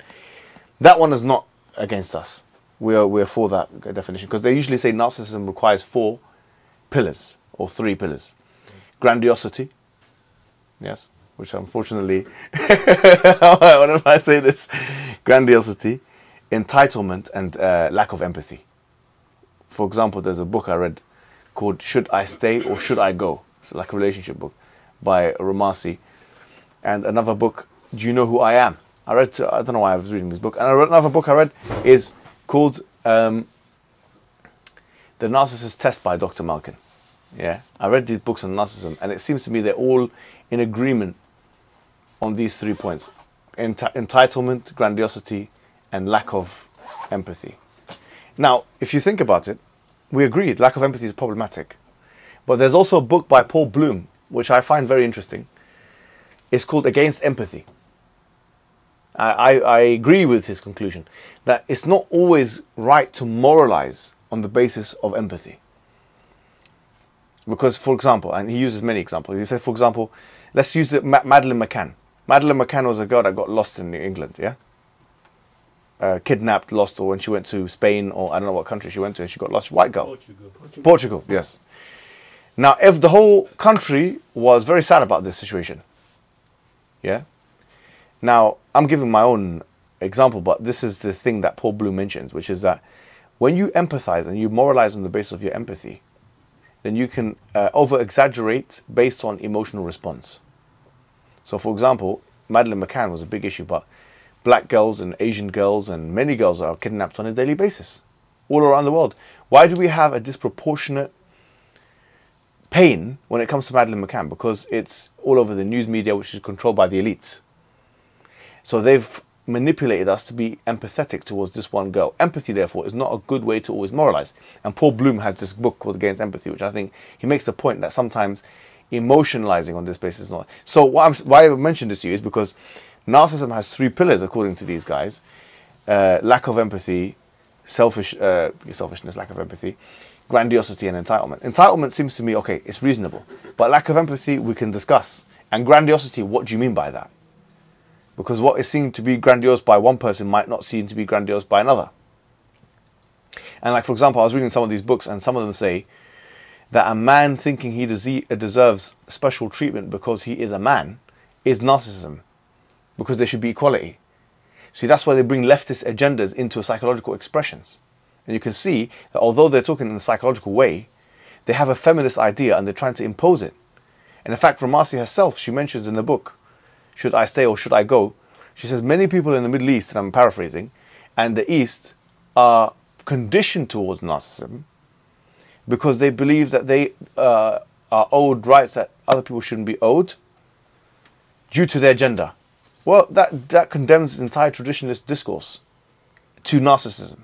That one is not against us. We're for that definition, because they usually say narcissism requires 4 pillars or 3 pillars. Grandiosity, yes, which unfortunately, whenever I say this, grandiosity, entitlement, and lack of empathy. For example, there's a book I read called Should I Stay or Should I Go? It's like a relationship book by Ramasi. And another book, Do You Know Who I Am? I don't know why I was reading this book. And another book I read is called The Narcissist Test by Dr. Malkin. Yeah, I read these books on narcissism, and it seems to me they're all in agreement on these 3 points: entitlement, grandiosity, and lack of empathy. Now, if you think about it, we agreed lack of empathy is problematic. But there's also a book by Paul Bloom, which I find very interesting. It's called Against Empathy. I agree with his conclusion that it's not always right to moralize on the basis of empathy. Because, for example, and he uses many examples. He said, for example, let's use the Madeleine McCann. Madeleine McCann was a girl that got lost in England, yeah? Kidnapped, lost, or when she went to Spain, or I don't know what country she went to, and she got lost. White girl. Portugal, yes. Now, if the whole country was very sad about this situation, yeah? Now, I'm giving my own example, but this is the thing that Paul Bloom mentions, which is that when you empathize and you moralize on the basis of your empathy, then you can over-exaggerate based on emotional response. So, for example, Madeleine McCann was a big issue, but black girls and Asian girls and many girls are kidnapped on a daily basis all around the world. Why do we have a disproportionate pain when it comes to Madeleine McCann? Because it's all over the news media, which is controlled by the elites. So they've manipulated us to be empathetic towards this one girl. Empathy, therefore, is not a good way to always moralize. And Paul Bloom has this book called Against Empathy, which I think he makes the point that sometimes emotionalizing on this basis is not. So why I mentioned this to you is because narcissism has 3 pillars, according to these guys: lack of empathy, selfishness, lack of empathy, grandiosity, and entitlement. Entitlement seems to me, okay, it's reasonable. But lack of empathy, we can discuss. And grandiosity, what do you mean by that? Because what is seen to be grandiose by one person might not seem to be grandiose by another. And like, for example, I was reading some of these books, and some of them say that a man thinking he deserves special treatment because he is a man is narcissism, because there should be equality. See, that's why they bring leftist agendas into psychological expressions. And you can see that although they're talking in a psychological way, they have a feminist idea and they're trying to impose it. And in fact, Ramasi herself, she mentions in the book, Should I Stay or Should I Go? She says many people in the Middle East, and I'm paraphrasing, and the East are conditioned towards narcissism because they believe that they are owed rights that other people shouldn't be owed due to their gender. Well, that condemns entire traditionalist discourse to narcissism.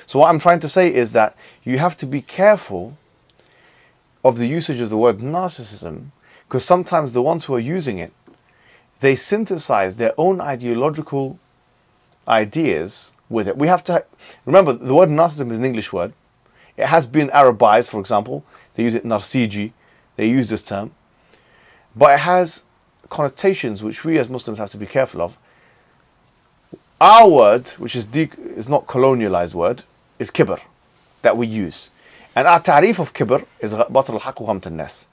So what I'm trying to say is that you have to be careful of the usage of the word narcissism, because sometimes the ones who are using it, they synthesize their own ideological ideas with it. We have to remember the word narcissism is an English word. It has been Arabized, for example. They use it narciji. They use this term. But it has connotations which we as Muslims have to be careful of. Our word, which is not colonialized word, is kibr, that we use. And our ta'rif of kibr is batar al-haq wa ghamt an-nas.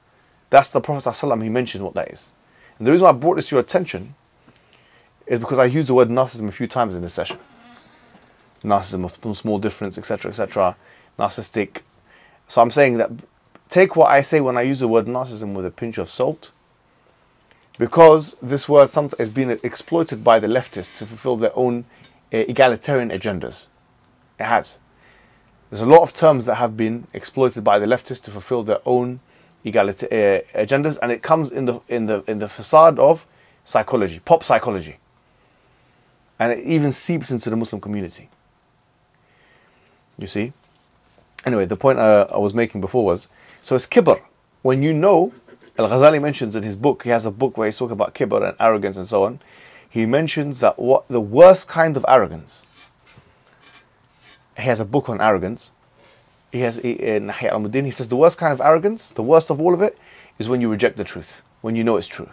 That's the Prophet ﷺ, he mentioned what that is. And the reason why I brought this to your attention is because I used the word narcissism a few times in this session. Narcissism of small difference, etc., etc., narcissistic. So I'm saying that take what I say when I use the word narcissism with a pinch of salt, because this word is being exploited by the leftists to fulfill their own egalitarian agendas. It has. There's a lot of terms that have been exploited by the leftists to fulfill their own agendas, and it comes in the facade of psychology, pop psychology, and it even seeps into the Muslim community. You see. Anyway, the point I was making before was, so it's kibr. When you know, Al-Ghazali mentions in his book, he has a book where he's talking about kibr and arrogance and so on. He mentions that what the worst kind of arrogance. He has a book on arrogance. He has in Ihya al-Muddin, he says the worst kind of arrogance, the worst of all of it, is when you reject the truth, when you know it's true.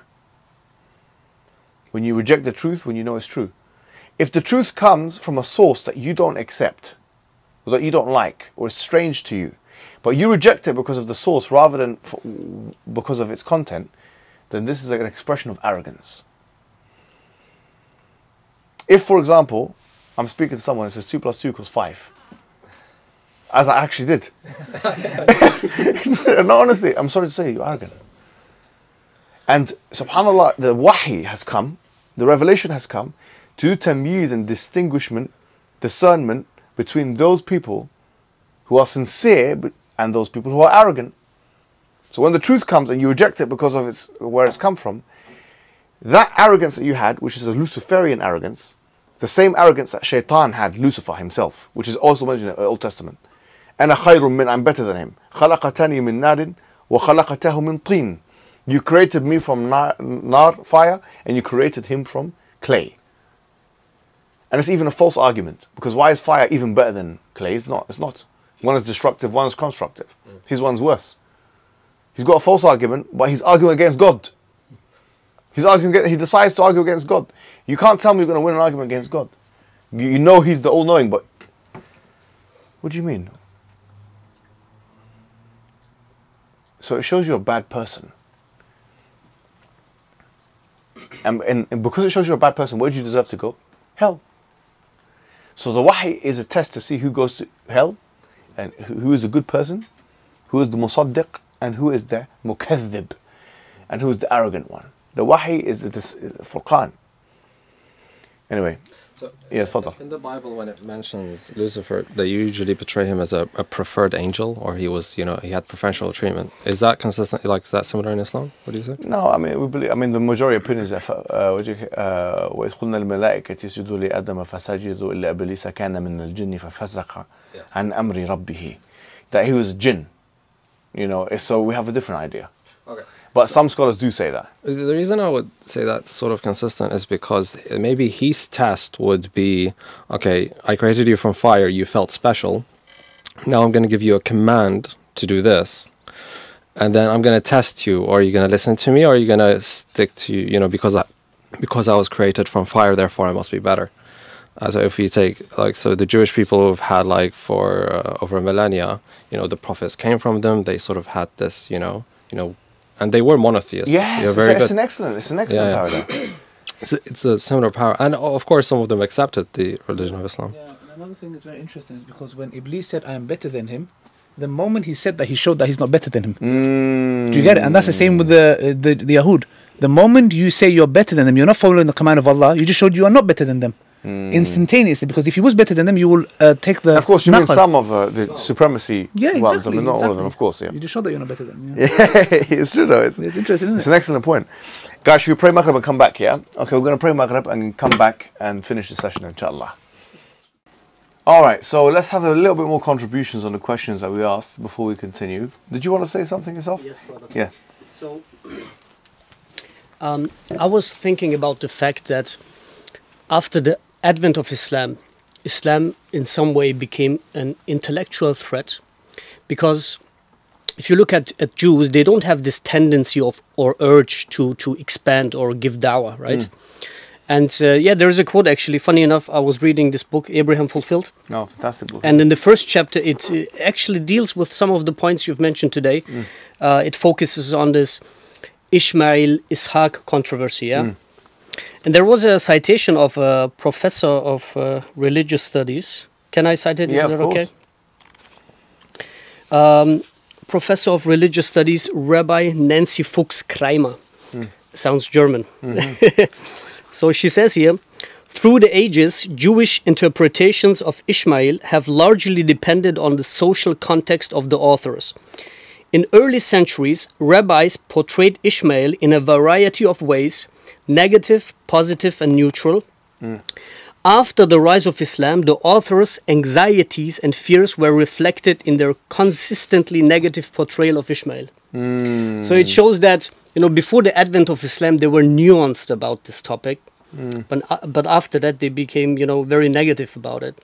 When you reject the truth, when you know it's true. If the truth comes from a source that you don't accept, or that you don't like, or is strange to you, but you reject it because of the source rather than because of its content, then this is an expression of arrogance. If, for example, I'm speaking to someone and says 2 + 2 = 5, as I actually did. No, honestly, I'm sorry to say, you're arrogant. And subhanAllah, the wahi has come, the revelation has come to tamyiz and discernment between those people who are sincere and those people who are arrogant. So when the truth comes and you reject it because of where it's come from, that arrogance that you had, which is a Luciferian arrogance, the same arrogance that Shaitan had, Lucifer himself, which is also mentioned in the Old Testament. أَنَا خَيْرٌ مِّنْ I'm better than him. خَلَقَتَنِي مِنْ نَارٍ وَخَلَقَتَهُ مِنْ طِينٍ. You created me from nar, fire, and you created him from clay. And it's even a false argument, because why is fire even better than clay? It's not. It's not. One is destructive, one is constructive. His one's worse. He's got a false argument, but he's arguing against God. He decides to argue against God. You can't tell me you're going to win an argument against God. You know he's the all-knowing, but what do you mean? So it shows you're a bad person. And because it shows you're a bad person, where do you deserve to go? Hell. So the wahi is a test to see who goes to hell, and who is a good person, who is the musaddiq, and who is the mukaththib, and who is the arrogant one. The wahi is the furqan. Anyway, so yes, fadal. In the Bible, when it mentions Lucifer, they usually portray him as a preferred angel, or he was, he had preferential treatment. Is that consistent? Like, is that similar in Islam? What do you say? No, I mean, we believe. I mean, the majority of opinions. وَإِذْ قُلْنَا الْمَلَائِكَةِ اسْجُدُوا لِآدَمَ فَسَجَدُوا إِلَّا إِبْلِيسَ كَانَ مِنَ الْجِنِّ فَفَسَقَ عَنْ أَمْرِ رَبِّهِ. That he was a jinn. So we have a different idea. Okay. But some scholars do say that. The reason I would say that's sort of consistent is because maybe his test would be, okay, I created you from fire, you felt special. Now I'm going to give you a command to do this. And then I'm going to test you. Or are you going to listen to me, or are you going to stick to, because I was created from fire, therefore I must be better. So if you take, so the Jewish people who've had, for over millennia, the prophets came from them, they sort of had this, and they were monotheists. Yes, it's an excellent paradigm. It's a similar power. And of course, some of them accepted the religion of Islam. Yeah, and another thing that's very interesting is because when Iblis said, I am better than him, the moment he said that, he showed that he's not better than him. Do you get it? And that's the same with the Yahud. The moment you say you're better than them, you're not following the command of Allah, you just showed you are not better than them. Instantaneously, because if he was better than them, you will take the. Of course, you mean some of the supremacy. Yeah, exactly. Ones. I mean, not all of them, of course. Yeah. You just showed that you're not better than them. Yeah, it's true though. It's interesting, isn't it? It's an excellent point. Guys, should we pray Maghrib and come back? Yeah. Okay, we're going to pray Maghrib and come back and finish the session, inshallah. All right, so let's have a little bit more contributions on the questions that we asked before we continue. Did you want to say something yourself? Yes, brother. Yeah. So, I was thinking about the fact that after the advent of Islam in some way became an intellectual threat, because if you look at Jews, they don't have this tendency or urge to expand or give da'wah, right? And there is a quote actually, funny enough, I was reading this book, Abraham Fulfilled. Oh, fantastic book. And in the first chapter, it actually deals with some of the points you've mentioned today. It focuses on this Ishmael Ishaq controversy, yeah? And there was a citation of a professor of religious studies. Can I cite it? Is that okay? Professor of religious studies, Rabbi Nancy Fuchs-Kreimer. Sounds German. So she says here, through the ages, Jewish interpretations of Ishmael have largely depended on the social context of the authors. In early centuries, rabbis portrayed Ishmael in a variety of ways, negative, positive, and neutral. After the rise of Islam, the authors' anxieties and fears were reflected in their consistently negative portrayal of Ishmael. So it shows that, before the advent of Islam, they were nuanced about this topic. But after that, they became, very negative about it.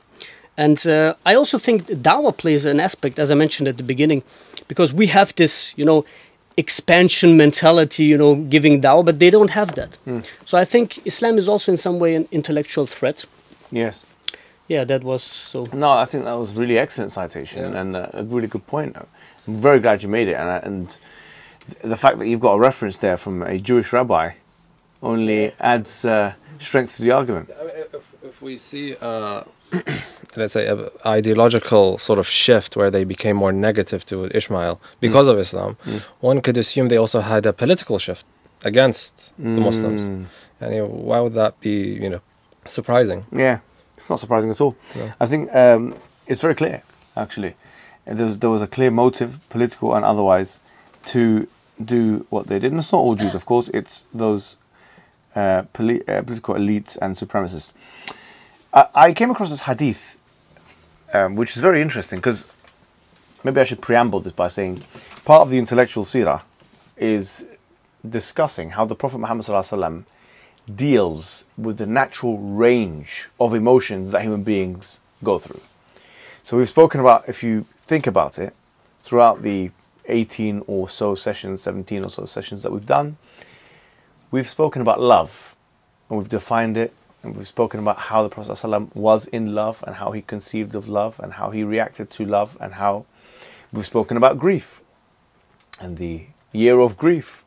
And I also think dawah plays an aspect, as I mentioned at the beginning, because we have this, expansion mentality, giving dawah, but they don't have that. So I think Islam is also in some way an intellectual threat. Yes. Yeah, that was so. No, I think that was really excellent citation and a really good point. I'm very glad you made it, and the fact that you've got a reference there from a Jewish rabbi only adds strength to the argument. I mean, if we see, let's say, an ideological sort of shift where they became more negative to Ishmael because of Islam, one could assume they also had a political shift against the Muslims. And why would that be, surprising? Yeah, it's not surprising at all. No. I think it's very clear, actually. And there was a clear motive, political and otherwise, to do what they did. And it's not all Jews, of course. It's those political elites and supremacists. I came across this hadith, which is very interesting, because maybe I should preamble this by saying part of the intellectual seerah is discussing how the Prophet Muhammad ﷺ deals with the natural range of emotions that human beings go through. So we've spoken about, if you think about it, throughout the 18 or so sessions, 17 or so sessions that we've done, we've spoken about love, and we've defined it, and we've spoken about how the Prophet ﷺ was in love, and how he conceived of love, and how he reacted to love, and how we've spoken about grief, and the year of grief.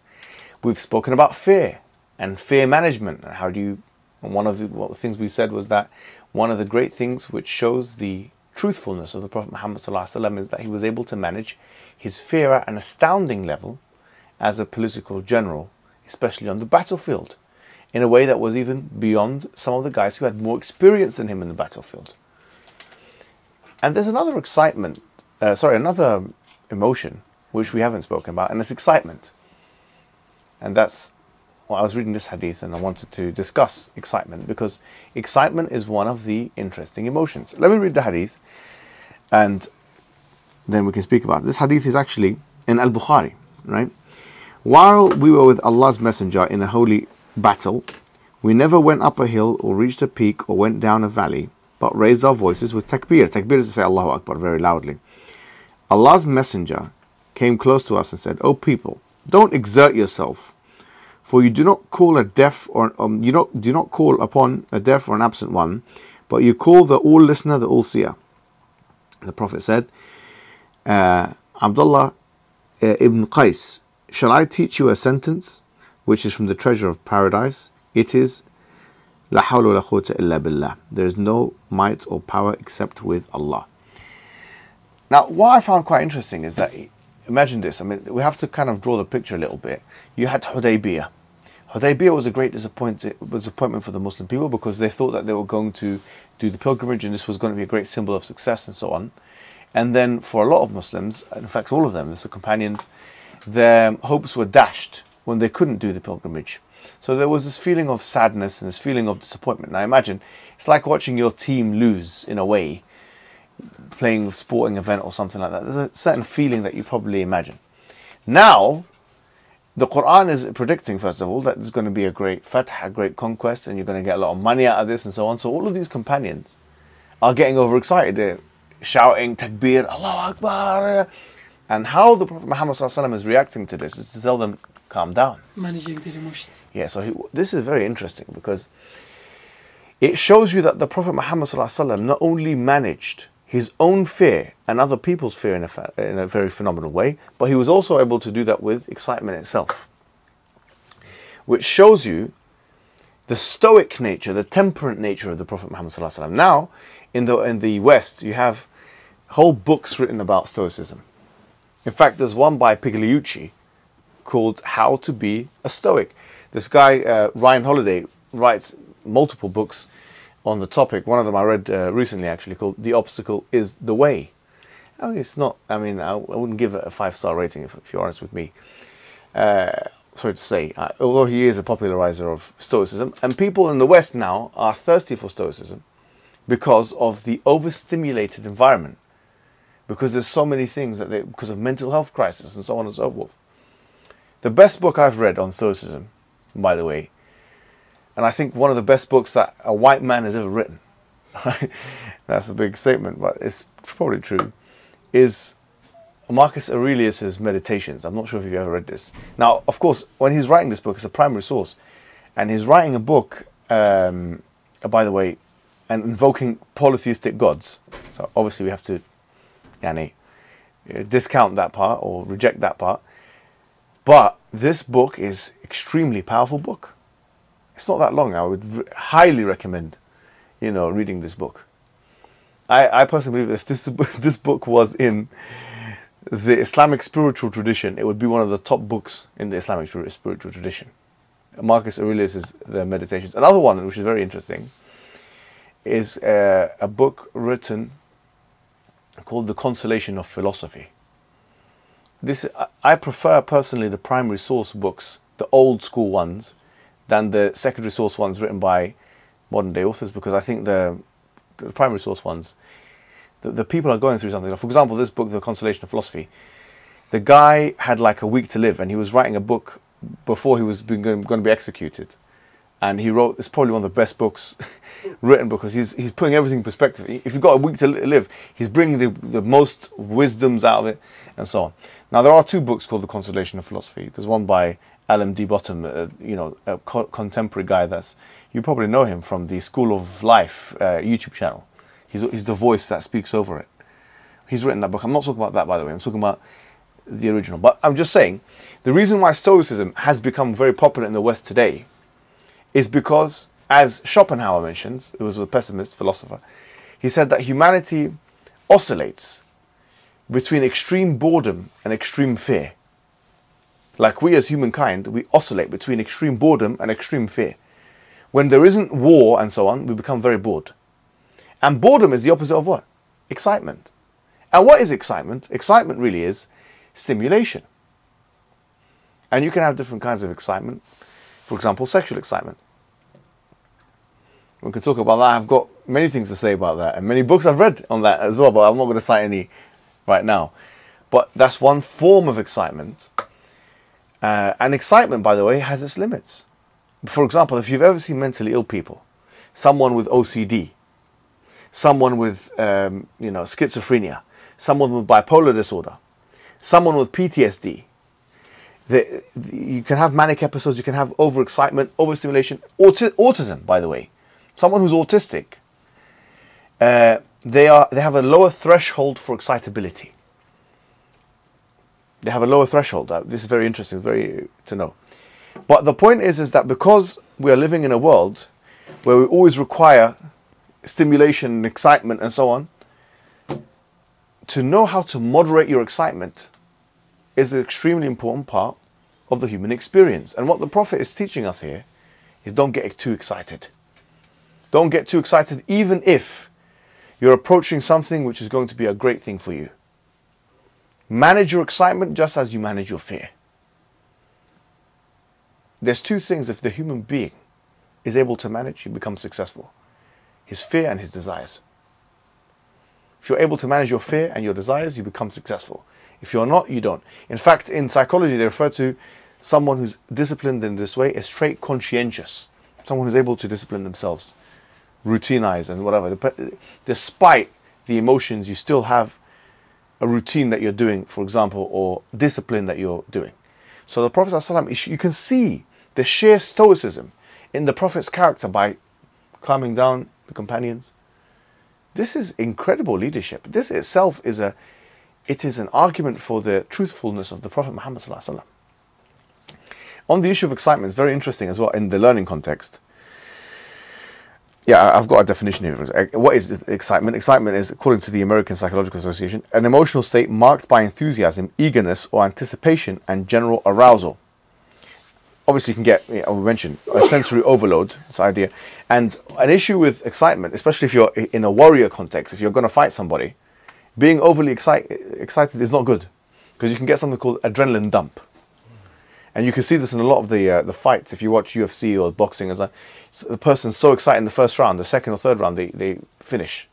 We've spoken about fear, and fear management, and how do you, and one of the things we said was that one of the great things which shows the truthfulness of the Prophet Muhammad ﷺ is that he was able to manage his fear at an astounding level as a political general, especially on the battlefield, in a way that was even beyond some of the guys who had more experience than him in the battlefield. And there's another another emotion which we haven't spoken about, and it's excitement. And that's, well, I was reading this hadith and I wanted to discuss excitement, because excitement is one of the interesting emotions. Let me read the hadith and then we can speak about it. This hadith is actually in Al-Bukhari, right? While we were with Allah's Messenger in a holy battle, we never went up a hill or reached a peak or went down a valley, but raised our voices with takbir. Takbir is to say Allahu Akbar very loudly. Allah's Messenger came close to us and said, "O people, don't exert yourself, for you do not call a deaf or do not call upon a deaf or an absent one, but you call the all listener, the all seer." The Prophet said, Abdullah ibn Qais, "Shall I teach you a sentence which is from the treasure of paradise? It is, La hawla wa la quwwata illa billah. There is no might or power except with Allah." Now, what I found quite interesting is that, imagine this, I mean, we have to kind of draw the picture a little bit. You had Hudaybiyah. Hudaybiyah was a great disappointment for the Muslim people, because they thought that they were going to do the pilgrimage and this was going to be a great symbol of success and so on. And then for a lot of Muslims, in fact all of them, the companions, their hopes were dashed when they couldn't do the pilgrimage. So there was this feeling of sadness and this feeling of disappointment. Now imagine, it's like watching your team lose in a way, playing a sporting event or something like that. There's a certain feeling that you probably imagine. Now, the Quran is predicting, first of all, that there's going to be a great fath, a great conquest, and you're going to get a lot of money out of this and so on. So all of these companions are getting overexcited. They're shouting takbir, Allahu Akbar. And how the Prophet Muhammad ﷺ is reacting to this is to tell them, calm down. Managing their emotions. Yeah, so this is very interesting, because it shows you that the Prophet Muhammad ﷺ not only managed his own fear and other people's fear in a very phenomenal way, but he was also able to do that with excitement itself, which shows you the stoic nature, the temperate nature of the Prophet Muhammad ﷺ. Now, in the West, you have whole books written about Stoicism. In fact, there's one by Pigliucci called How to Be a Stoic. This guy, Ryan Holiday, writes multiple books on the topic. One of them I read recently, actually, called The Obstacle is the Way. I mean, it's not. I mean, I wouldn't give it a 5-star rating if you're honest with me. Sorry to say, although he is a popularizer of Stoicism, and people in the West now are thirsty for Stoicism because of the overstimulated environment, because there's so many things because of mental health crisis and so on and so forth. The best book I've read on Stoicism, by the way, and I think one of the best books that a white man has ever written, right? That's a big statement, but it's probably true, is Marcus Aurelius's Meditations. I'm not sure if you've ever read this. Now, of course, when he's writing this book, it's a primary source. And he's writing a book, by the way, and invoking polytheistic gods. So obviously we have to discount that part or reject that part. But this book is extremely powerful book. It's not that long. I would highly recommend, reading this book. I personally believe if this book was in the Islamic spiritual tradition, it would be one of the top books in the Islamic spiritual tradition. Marcus Aurelius' The Meditations. Another one, which is very interesting, is a book written called The Consolation of Philosophy. I prefer personally the primary source books, the old school ones, than the secondary source ones written by modern day authors, because I think the primary source ones, the people are going through something. For example, this book, The Consolation of Philosophy, the guy had like a week to live, and he was writing a book before he was going to be executed. And he wrote, it's probably one of the best books written, because he's putting everything in perspective. If you've got a week to live, he's bringing the most wisdoms out of it, and so on. Now, there are 2 books called The Consolation of Philosophy. There's one by L.M.D. Bottom, a contemporary guy you probably know him from the School of Life YouTube channel. He's the voice that speaks over it. He's written that book. I'm not talking about that, by the way. I'm talking about the original. But I'm just saying, the reason why Stoicism has become very popular in the West today is because, as Schopenhauer mentions, who was a pessimist philosopher, he said that humanity oscillates between extreme boredom and extreme fear. Like we as humankind, we oscillate between extreme boredom and extreme fear. When there isn't war and so on, we become very bored. And boredom is the opposite of what? Excitement. And what is excitement? Excitement really is stimulation. And you can have different kinds of excitement. For example, sexual excitement. We can talk about that. I've got many things to say about that, and many books I've read on that as well, but I'm not going to cite any right now. But that's one form of excitement. And excitement, by the way, has its limits. For example, if you've ever seen mentally ill people, someone with OCD, someone with schizophrenia, someone with bipolar disorder, someone with PTSD, you can have manic episodes, you can have overexcitement, overstimulation, autism, by the way. Someone who's autistic, they have a lower threshold for excitability. They have a lower threshold. This is very interesting, to know. But the point is that because we are living in a world where we always require stimulation and excitement and so on, to know how to moderate your excitement is an extremely important part of the human experience. And what the Prophet is teaching us here is don't get too excited. Don't get too excited, even if you're approaching something which is going to be a great thing for you. Manage your excitement just as you manage your fear. There's 2 things if the human being is able to manage, he becomes successful. His fear and his desires. If you're able to manage your fear and your desires, you become successful. If you're not, you don't. In fact, in psychology, they refer to someone who's disciplined in this way as trait conscientious. Someone who's able to discipline themselves, routinize and whatever. Despite the emotions, you still have a routine that you're doing, for example, or discipline that you're doing. So the Prophet ﷺ, you can see the sheer stoicism in the Prophet's character by calming down the companions. This is incredible leadership. This itself is an argument for the truthfulness of the Prophet Muhammad ﷺ. On the issue of excitement, it's very interesting as well in the learning context. Yeah, I've got a definition here. What is excitement? Excitement is, according to the American Psychological Association, an emotional state marked by enthusiasm, eagerness, or anticipation and general arousal. Obviously, you can get, we mentioned, a sensory overload, this idea. And an issue with excitement, especially if you're in a warrior context, if you're going to fight somebody, being overly excited is not good, because you can get something called adrenaline dump. And you can see this in a lot of the fights. If you watch UFC or boxing, the person's so excited in the first round, the second or third round, they finish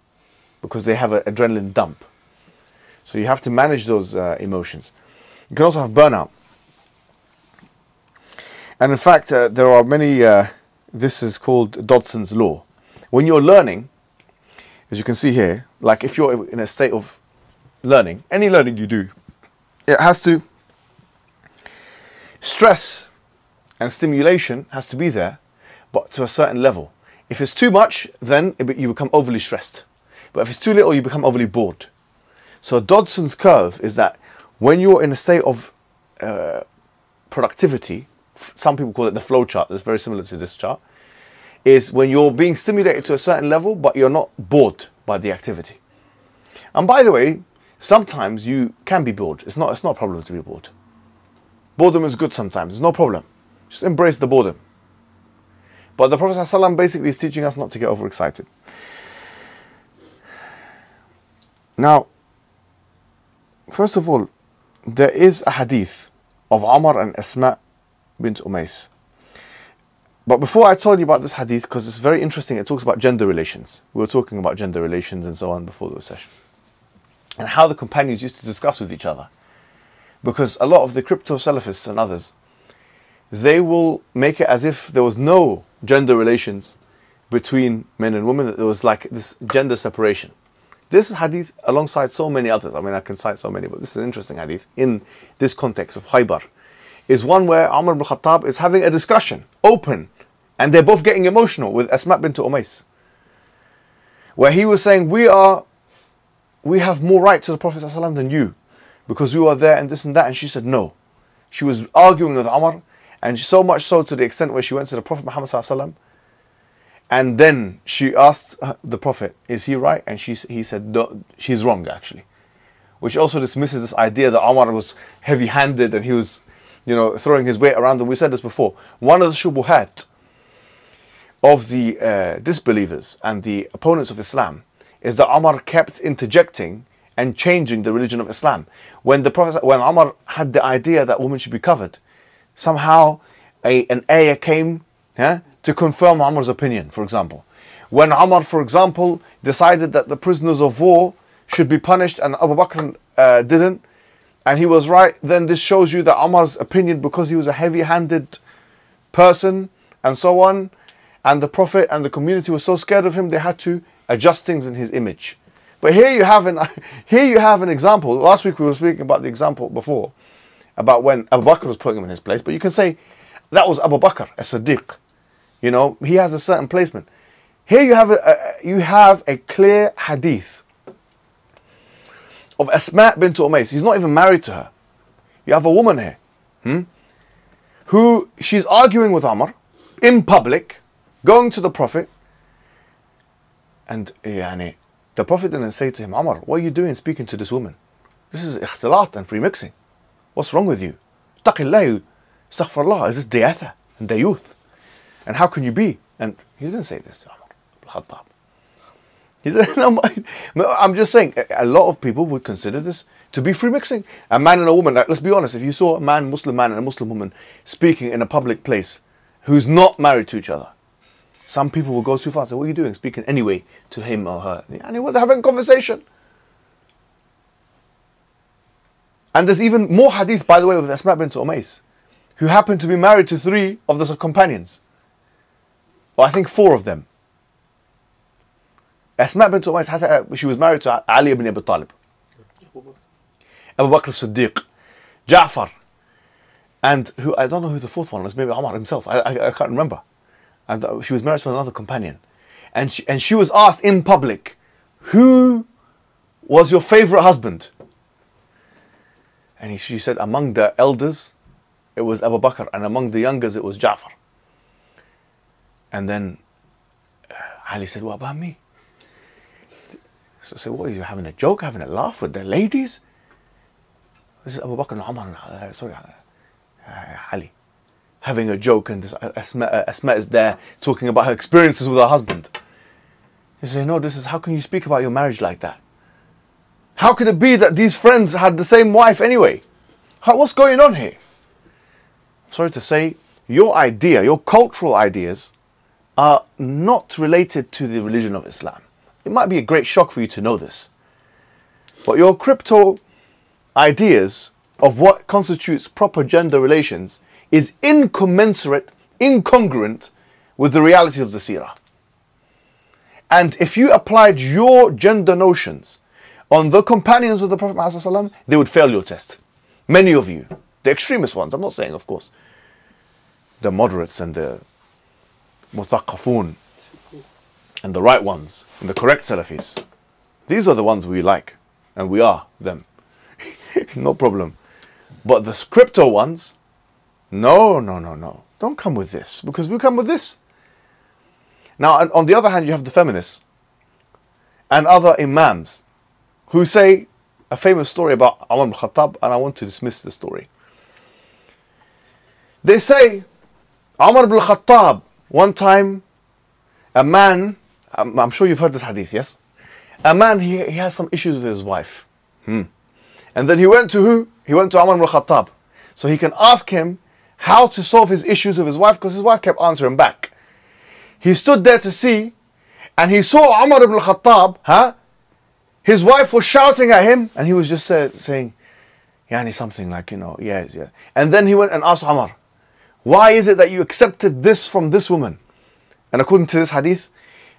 because they have an adrenaline dump. So you have to manage those emotions. You can also have burnout. And in fact, there are many, this is called Dodson's law. When you're learning, as you can see here, like if you're in a state of learning, any learning you do, it has to, stress and stimulation has to be there, but to a certain level. If it's too much, then you become overly stressed. But if it's too little, you become overly bored. So Dodson's curve is that when you're in a state of productivity, some people call it the flow chart, that's very similar to this chart, is when you're being stimulated to a certain level, but you're not bored by the activity. And by the way, sometimes you can be bored. It's not a problem to be bored. Boredom is good sometimes, it's no problem. Just embrace the boredom. But the Prophet ﷺ basically is teaching us not to get overexcited. Now, first of all, there is a hadith of Umar and Asma bint Umays. But before I told you about this hadith, because it's very interesting, it talks about gender relations. We were talking about gender relations and so on before the session. And how the companions used to discuss with each other. Because a lot of the crypto Salafists and others, they will make it as if there was no gender relations between men and women, that there was like this gender separation. This hadith, alongside so many others, I mean I can cite so many, but this is an interesting hadith in this context of Hajberu, is one where Umar ibn Khattab is having a discussion, open, and they're both getting emotional with Asma bint Umays, where he was saying, we have more right to the Prophet ﷺ than you, because we were there and this and that. And she said no. She was arguing with Umar, and so much so to the extent where she went to the Prophet Muhammad ﷺ, and then she asked the Prophet, is he right? And he said, no, she's wrong actually. Which also dismisses this idea that Umar was heavy-handed and he was, throwing his weight around. And we said this before. One of the shubuhat of the disbelievers and the opponents of Islam is that Umar kept interjecting and changing the religion of Islam. When Umar had the idea that women should be covered, somehow an ayah came to confirm Umar's opinion, for example. When Umar, for example, decided that the prisoners of war should be punished and Abu Bakr didn't, and he was right, then this shows you that Umar's opinion, because he was a heavy-handed person and so on, and the Prophet and the community were so scared of him, they had to adjust things in his image. But here you have an example. Last week we were speaking about the example before, about when Abu Bakr was putting him in his place. But you can say that was Abu Bakr as-Siddiq. He has a certain placement. Here you have a clear hadith of Asma bint Umays. He's not even married to her. You have a woman here, who she's arguing with Umar in public, going to the Prophet, and the Prophet didn't say to him, Umar, what are you doing speaking to this woman? This is ikhtilat and free mixing. What's wrong with you? Taqillah, astaghfirullah, is this diyatha and dayuth? And how can you be? And he didn't say this to Umar ibn Khattab. I'm just saying, a lot of people would consider this to be free mixing. A man and a woman, let's be honest, if you saw a Muslim man and a Muslim woman speaking in a public place who's not married to each other, some people will go too far and say, what are you doing speaking anyway to him or her? And they're having a conversation. And there's even more hadith, by the way, with Asma bint Umays, who happened to be married to 3 of the companions. Or I think 4 of them. Asma bint Umays, she was married to Ali ibn Abi Talib, Abu Bakr as-Siddiq, Ja'far, and who, I don't know who the 4th one was, maybe Umar himself, I can't remember. And she was married to another companion. And she was asked in public, who was your favorite husband? And she said, among the elders, it was Abu Bakr, and among the youngers, it was Ja'far. And then Ali said, what about me? So I said, what, are you having a joke, having a laugh with the ladies? This is Abu Bakr and Umar, Ali, having a joke, and Asma is there talking about her experiences with her husband. He said, no, how can you speak about your marriage like that? How could it be that these friends had the same wife anyway? What's going on here? Sorry to say, your idea, your cultural ideas are not related to the religion of Islam. It might be a great shock for you to know this. But your crypto ideas of what constitutes proper gender relations is incommensurate, incongruent with the reality of the seerah. And if you applied your gender notions on the companions of the Prophet ﷺ, they would fail your test. Many of you, the extremist ones, I'm not saying, of course, the moderates and the muthaqqafun and the right ones and the correct Salafis. These are the ones we like, and we are them. No problem. But the crypto ones, no. Don't come with this, because we come with this. Now, on the other hand, you have the feminists and other imams who say a famous story about Umar ibn Khattab, and I want to dismiss the story. They say, Umar ibn Khattab, one time, a man, I'm sure you've heard this hadith, yes? A man, he has some issues with his wife. And then he went to who? He went to Umar ibn Khattab. So he can ask him how to solve his issues with his wife, because his wife kept answering back. He stood there to see, and he saw Umar ibn Khattab, his wife was shouting at him, and he was just saying, Yani something like, yes. And then he went and asked Umar, why is it that you accepted this from this woman? And according to this hadith,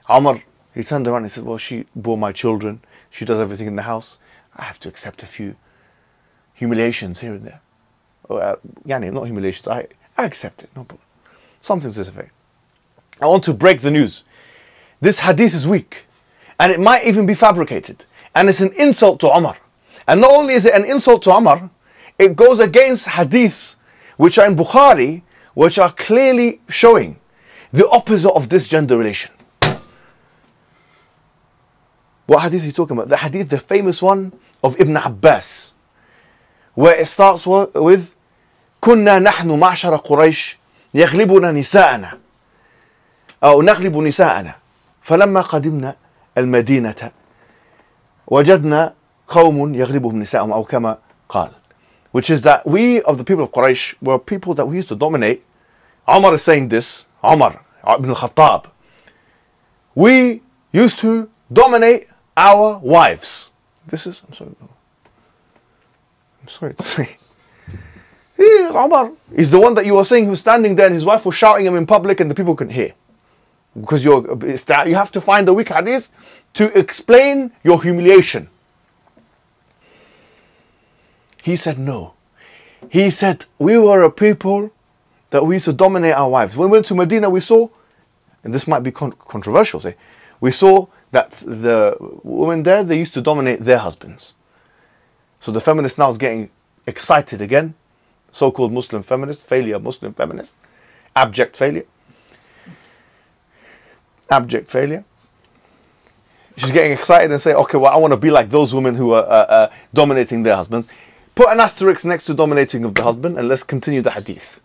Umar, he turned around and he said, well, she bore my children, she does everything in the house, I have to accept a few humiliations here and there. Yani, not humiliations, I accept it, no problem. Something to this effect. I want to break the news. This hadith is weak, and it might even be fabricated, and it's an insult to Umar. And not only is it an insult to Umar, it goes against hadiths which are in Bukhari, which are clearly showing the opposite of this gender relation. What hadith are you talking about? The hadith, the famous one of Ibn Abbas, where it starts with كنا نحن معشر قريش يغلبنا نساءنا أو نغلب نساءنا فلما قدمنا المدينة وجدنا قوم يغلبهم نساءهم أو كما قال, which is that we of the people of Quraysh were people that we used to dominate. Umar is saying this, Umar ibn al-Khattab, we used to dominate our wives. This is, I'm sorry to say, Umar is the one that you were saying who was standing there and his wife was shouting him in public and the people couldn't hear. Because you have to find the weak hadith to explain your humiliation. He said no. He said we were a people that we used to dominate our wives. When we went to Medina, we saw, and this might be controversial, say, we saw that the women there, they used to dominate their husbands. So the feminist now is getting excited again. So-called Muslim feminist, failure Muslim feminist, abject failure. Abject failure. She's getting excited and say, okay, well, I want to be like those women who are dominating their husbands. Put an asterisk next to dominating of the husband and let's continue the hadith.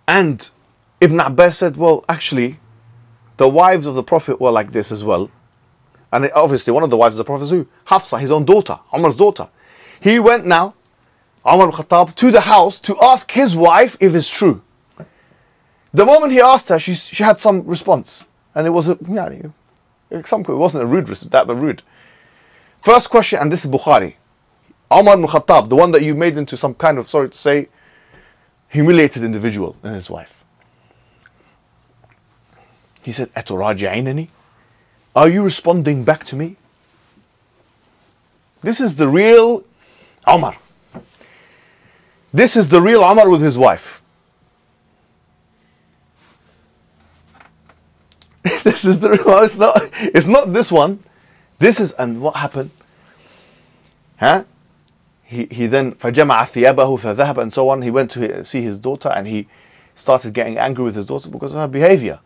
And Ibn Abbas said, well, actually, the wives of the Prophet were like this as well. And obviously, one of the wives of the Prophet is who? Hafsa, his own daughter, Umar's daughter. He went now, Umar al-Khattab, to the house to ask his wife if it's true. The moment he asked her, she had some response. And it was it wasn't a rude response, but rude. First question, and this is Bukhari. Umar al-Khattab, the one that you made into some kind of, sorry to say, humiliated individual and his wife. He said, Aturaji'inani? Are you responding back to me? This is the real Umar. This is the real Umar with his wife. This is the real, it's not this one. This is, and what happened? He then فَجَمَعَ ثِيَابَهُ فَذَهَبَ and so on. He went to see his daughter and he started getting angry with his daughter because of her behavior.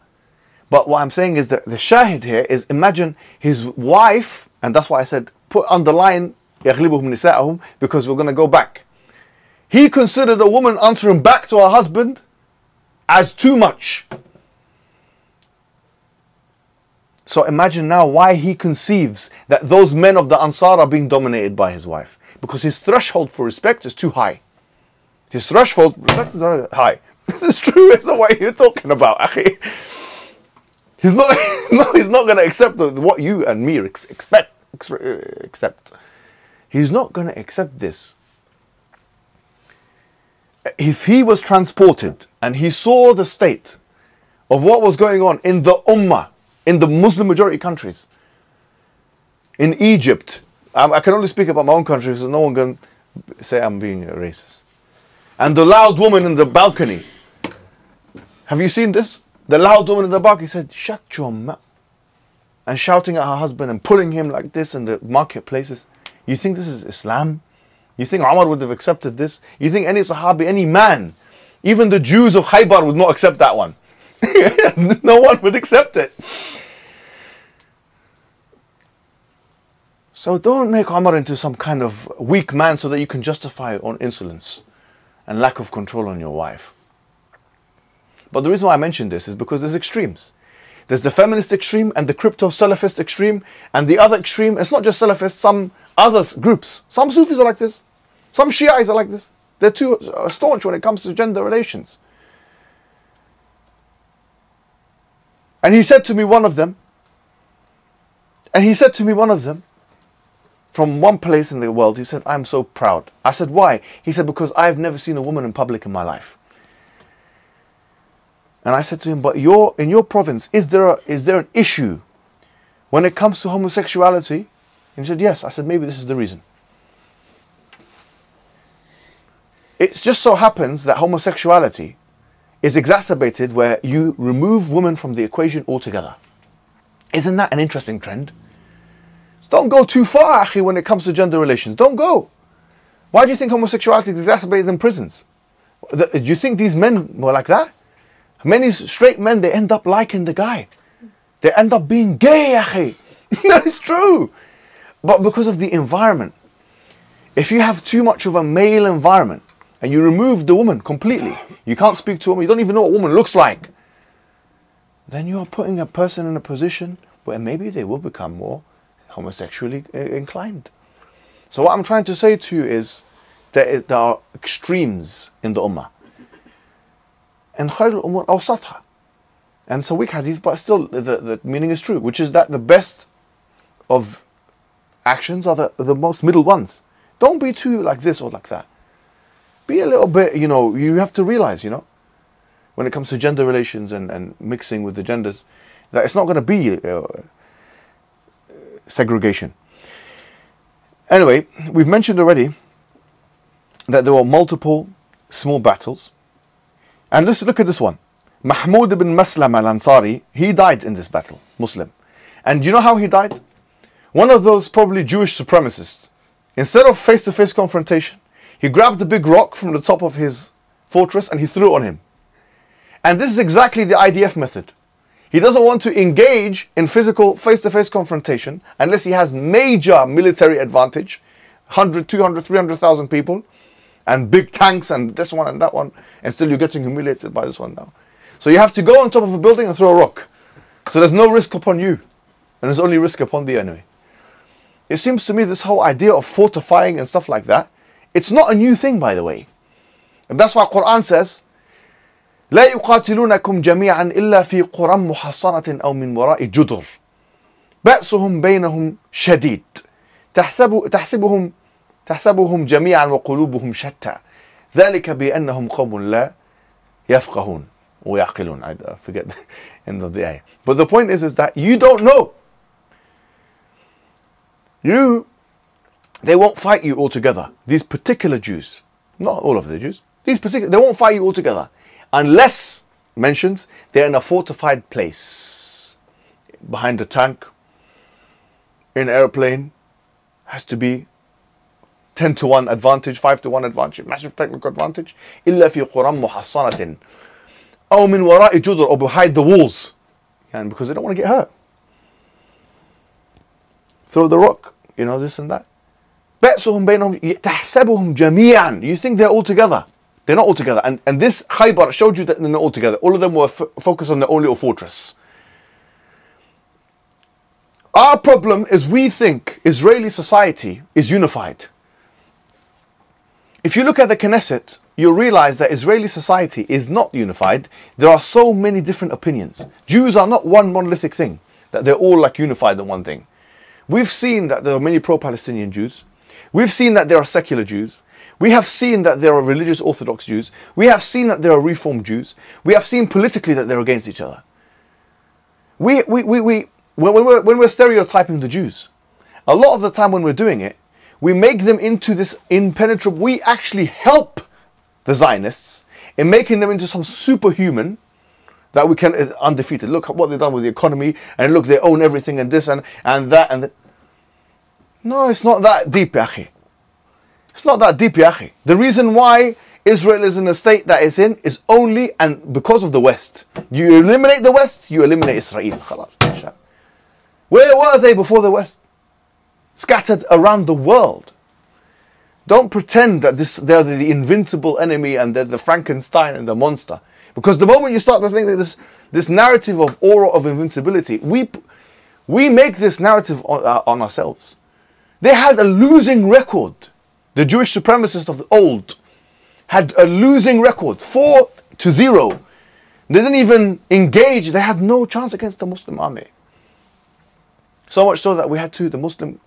But what I'm saying is that the shahid here is, imagine his wife, and that's why I said underline يَغْلِبُهُمْ نِسَاءَهُمْ, because we're going to go back. He considered a woman answering back to her husband as too much. So imagine now why he conceives that those men of the Ansar are being dominated by his wife. Because his threshold for respect is too high. His threshold for respect is high. This is true, it's the way you're talking about, akhi. He's not, no, he's not going to accept what you and me accept. He's not going to accept this. If he was transported and he saw the state of what was going on in the Ummah, in the Muslim majority countries, in Egypt, I can only speak about my own country, so no one can say I'm being a racist. And the loud woman in the balcony. Have you seen this? The loud woman in the balcony said, "Shut your mouth." And shouting at her husband and pulling him like this in the marketplaces. You think this is Islam? You think Umar would have accepted this? You think any Sahabi, any man, even the Jews of Hajberu would not accept that one? No one would accept it. So don't make Umar into some kind of weak man so that you can justify your own insolence and lack of control on your wife. But the reason why I mention this is because there's extremes. There's the feminist extreme and the crypto-Salafist extreme, and the other extreme, it's not just Salafists, some other groups. Some Sufis are like this. Some Shiites are like this. They're too staunch when it comes to gender relations. And he said to me one of them, from one place in the world, he said, "I'm so proud." I said, "Why?" He said, "Because I've never seen a woman in public in my life." And I said to him, "But in your province, is there an issue when it comes to homosexuality?" And he said, "Yes." I said, "Maybe this is the reason." It just so happens that homosexuality is exacerbated where you remove women from the equation altogether. Isn't that an interesting trend? So don't go too far, akhi, when it comes to gender relations. Don't go. Why do you think homosexuality is exacerbated in prisons? Do you think these men were like that? Many straight men, they end up liking the guy. They end up being gay, akhi. That's true. But because of the environment. If you have too much of a male environment and you remove the woman completely, you can't speak to a woman, you don't even know what a woman looks like, then you are putting a person in a position where maybe they will become more homosexually inclined. So what I'm trying to say to you is there are extremes in the ummah. And khayr al-umur awsatha. And it's a weak hadith, but still the meaning is true, which is that the best of actions are the most middle ones. Don't be too like this or like that. Be a little bit, you have to realize, when it comes to gender relations and mixing with the genders, that it's not going to be segregation. Anyway, we've mentioned already that there were multiple small battles. And let's look at this one. Mahmud ibn Maslam al-Ansari, he died in this battle, Muslim. And you know how he died? One of those probably Jewish supremacists, instead of face-to-face confrontation, he grabbed a big rock from the top of his fortress and he threw it on him. And this is exactly the IDF method. He doesn't want to engage in physical face-to-face confrontation unless he has major military advantage, 100, 200, 300,000 people, and big tanks and this one and that one, and still you're getting humiliated by this one now. So you have to go on top of a building and throw a rock. So there's no risk upon you, and there's only risk upon the enemy. It seems to me this whole idea of fortifying and stuff like that, it's not a new thing, by the way. And that's why Quran says, لا يقاتلونكم جميعا إلا في قرى محصنة أو من وراء جدر بأسهم بينهم شديد تحسبهم جميعا وقلوبهم شتى ذلك بأنهم قوم لا يفقهون ويعقلون. I forget the end of the ayah. But the point is that you don't know. They won't fight you all together. These particular Jews, not all of the Jews, they won't fight you all together. Unless, mentions, they're in a fortified place. Behind a tank, in an airplane, has to be 10-to-1 advantage, 5-to-1 advantage, massive technical advantage. إلا في قرى محصنة أو من وراء جدر, or behind the walls. And because they don't want to get hurt. Throw the rock, this and that. بأسهم بينهم تحسبهم جميعا. You think they're all together. They're not all together. And this Hajberu showed you that they're not all together. All of them were focused on their own little fortress. Our problem is we think Israeli society is unified. If you look at the Knesset, you'll realize that Israeli society is not unified. There are so many different opinions. Jews are not one monolithic thing, that they're all like unified in one thing. We've seen that there are many pro-Palestinian Jews. We've seen that there are secular Jews. We have seen that there are religious Orthodox Jews. We have seen that there are Reformed Jews. We have seen politically that they're against each other. When we're stereotyping the Jews, a lot of the time when we're doing it, we make them into this impenetrable. We actually help the Zionists in making them into some superhuman that we can undefeated. Look at what they've done with the economy, and look, they own everything and this and that and that. No, it's not that deep, Yahi. It's not that deep, Yahi. The reason why Israel is in the state that it's in is only and because of the West. You eliminate the West, you eliminate Israel. Khalas. Where were they before the West? Scattered around the world. Don't pretend that they're the invincible enemy and they're the Frankenstein and the monster. Because the moment you start to think that this narrative of aura of invincibility, we make this narrative on ourselves. They had a losing record. The Jewish supremacists of the old had a losing record, 4-0. They didn't even engage. They had no chance against the Muslim army. So much so that the Muslim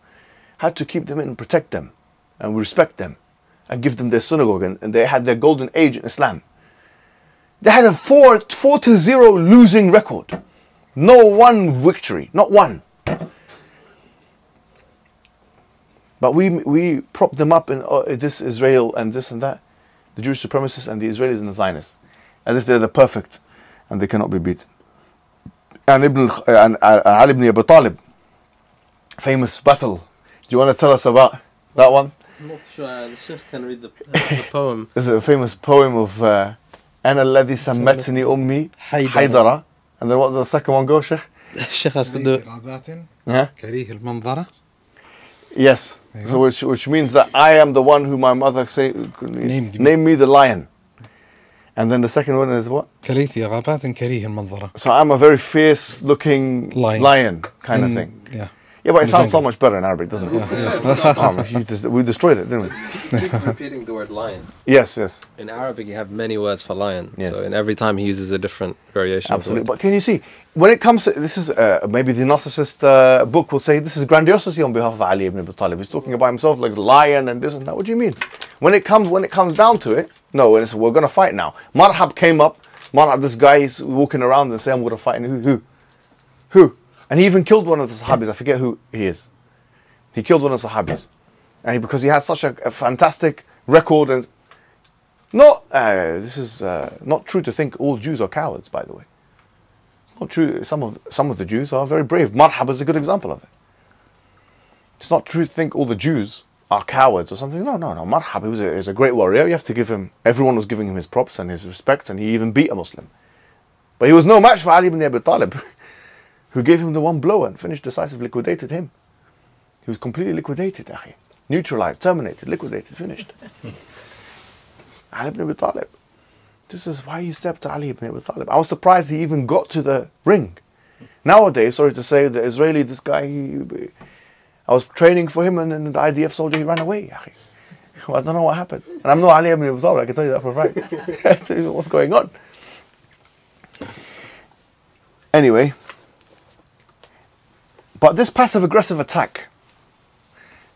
had to keep them in and protect them and respect them and give them their synagogue, and they had their golden age in Islam. They had a 4-0 losing record. No one victory, not one. But we prop them up in this Israel and this and that, the Jewish supremacists and the Israelis and the Zionists, as if they're the perfect and they cannot be beaten. And Ali ibn Abi Talib, famous battle. Do you want to tell us about that one? I'm not sure. The Sheikh can read the poem. This is a famous poem of أنا الذي سمتني أمي حيدرة. And then what does the second one go, Sheikh? Sheikh has to do it. كريه المنظرة. Yes. So which means that I am the one who my mother named me the lion. And then the second one is what? كليثي غابات كريه المنظرة. So I'm a very fierce looking lion kind of thing. Yeah. Yeah, but it sounds so much better in Arabic, doesn't it? Yeah. We destroyed it, didn't we? Keep repeating the word lion. Yes. In Arabic, you have many words for lion. Yes. So in every time he uses a different variation. Absolutely. Of the word. But can you see, when it comes to, this is maybe the narcissist book will say, this is grandiosity on behalf of Ali ibn Abi Talib. He's talking about himself like the lion and this and that. What do you mean? When it comes down to it, no, we're going to fight now. Marhab came up. Marhab, this guy is walking around and saying, I'm going to fight. And who? And he even killed one of the Sahabis. I forget who he is. He killed one of the Sahabis. And because he had such a fantastic record. And this is not true to think all Jews are cowards, by the way. It's not true. Some of the Jews are very brave. Marhab is a good example of it. It's not true to think all the Jews are cowards or something. No. Marhab, he was a great warrior. You have to give him, everyone was giving him his props and his respect, and he even beat a Muslim. But he was no match for Ali ibn Abi Talib, who gave him the one blow and finished decisively, liquidated him. He was completely liquidated, akhi. Neutralized, terminated, liquidated, finished. Ali ibn Abi Talib. This is why you stepped to Ali ibn Abi Talib. I was surprised he even got to the ring. Nowadays, sorry to say, the Israeli, this guy, I was training for him, and then the IDF soldier, he ran away. Well, I don't know what happened. And I'm not Ali ibn Abi Talib, I can tell you that for a fact. What's going on? Anyway, but this passive-aggressive attack,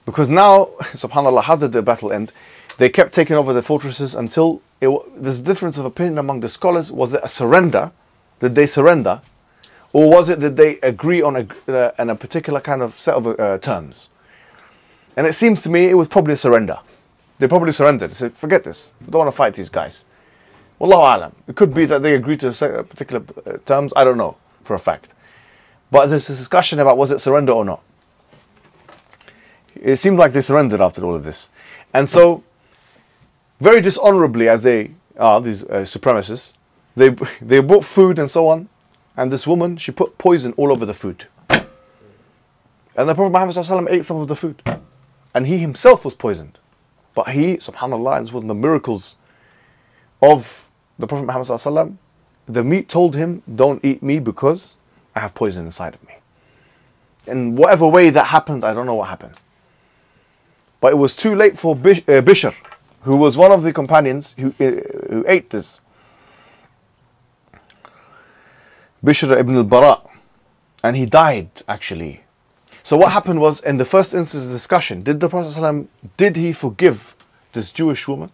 because now, subhanAllah, how did the battle end? They kept taking over the fortresses until there's a difference of opinion among the scholars. Was it a surrender? Did they surrender? Or was it that they agree on a particular kind of set of terms? And it seems to me it was probably a surrender. They probably surrendered. They said, forget this. We don't want to fight these guys. Wallahu alam. It could be that they agreed to particular terms. I don't know for a fact. But there's this discussion about was it surrender or not. It seemed like they surrendered after all of this. And so, very dishonorably as they are, these supremacists, they bought food and so on. And this woman, she put poison all over the food. And the Prophet Muhammad ﷺ ate some of the food. And he himself was poisoned. But he, subhanAllah, and this was one of the miracles of the Prophet Muhammad ﷺ, the meat told him, don't eat me because I have poison inside of me. in whatever way that happened, I don't know what happened. But it was too late for Bishr, who was one of the companions who ate this. Bishr ibn al-Bara, and he died actually. So what happened was, in the first instance of the discussion, did the Prophet ﷺ, did he forgive this Jewish woman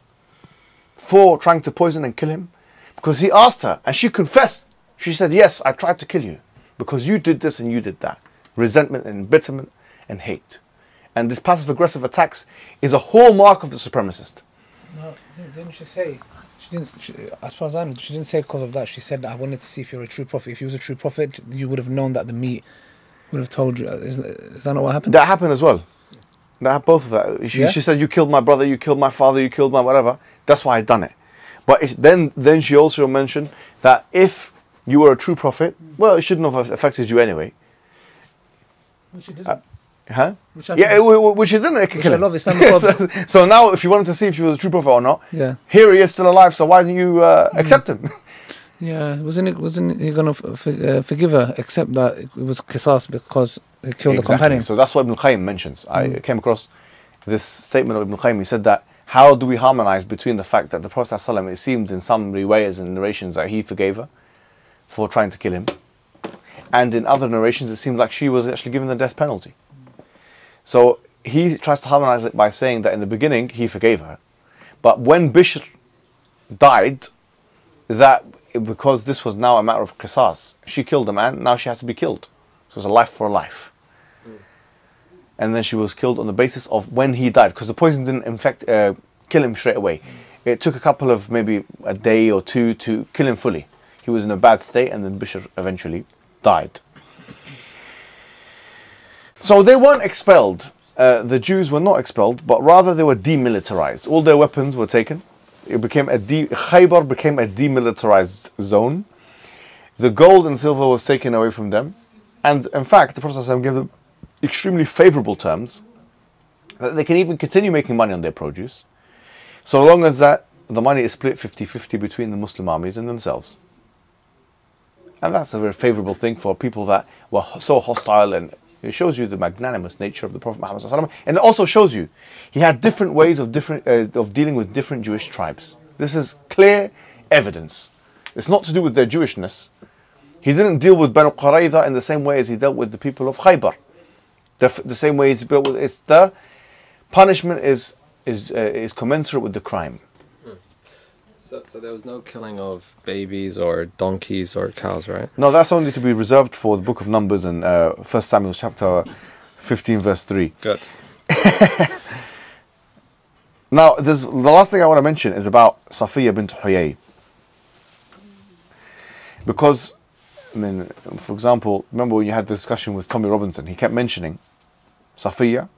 for trying to poison and kill him? Because he asked her and she confessed. She said, yes, I tried to kill you because you did this and you did that. Resentment and embitterment and hate. And this passive aggressive attacks is a hallmark of the supremacist. No, didn't she say? As far as I know, she didn't say because of that. She said, I wanted to see if you're a true prophet. If you was a true prophet, you would have known that the meat would have told you. Is that not what happened? That happened as well. Both of that. She said, you killed my brother, you killed my father, you killed my whatever. That's why I done it. But then she also mentioned that if you were a true prophet, well, it shouldn't have affected you anyway. Which it didn't. Which it didn't. Which I love Islamic so now, if you wanted to see if she was a true prophet or not, yeah, here he is still alive. So why didn't you accept him? Yeah, wasn't he gonna forgive her? Except that it was qisas because he killed the companion. So that's what Ibn Qayyim mentions. I came across this statement of Ibn Qayyim. He said that how do we harmonize between the fact that the Prophet ﷺ, it seemed in some riwayas and narrations that he forgave her for trying to kill him, and in other narrations it seemed like she was actually given the death penalty. So he tries to harmonize it by saying that in the beginning he forgave her, but when Bishr died, that because this was now a matter of qisas, she killed a man, now she has to be killed. So it was a life for a life. And then she was killed on the basis of when he died, because the poison didn't kill him straight away. It took a couple of, maybe a day or two to kill him fully. He was in a bad state, and then Bishr eventually died. So they weren't expelled. The Jews were not expelled, but rather they were demilitarized. All their weapons were taken. It became Hajberu became a demilitarized zone. The gold and silver was taken away from them. And in fact, the Prophet ﷺ gave them extremely favorable terms that they can even continue making money on their produce, so long as that the money is split 50-50 between the Muslim armies and themselves. And that's a very favorable thing for people that were so hostile, and it shows you the magnanimous nature of the Prophet Muhammad ﷺ. And it also shows you he had different ways of dealing with different Jewish tribes. This is clear evidence. It's not to do with their Jewishness. He didn't deal with Banu Qurayza in the same way as he dealt with the people of Hajberu. The same way he's built with it. The punishment is commensurate with the crime. So there was no killing of babies or donkeys or cows, right? No, that's only to be reserved for the book of Numbers and 1 Samuel chapter 15 verse 3. Good. Now, the last thing I want to mention is about Safiya bint Huyay. Because, I mean, for example, remember when you had the discussion with Tommy Robinson, he kept mentioning Safiya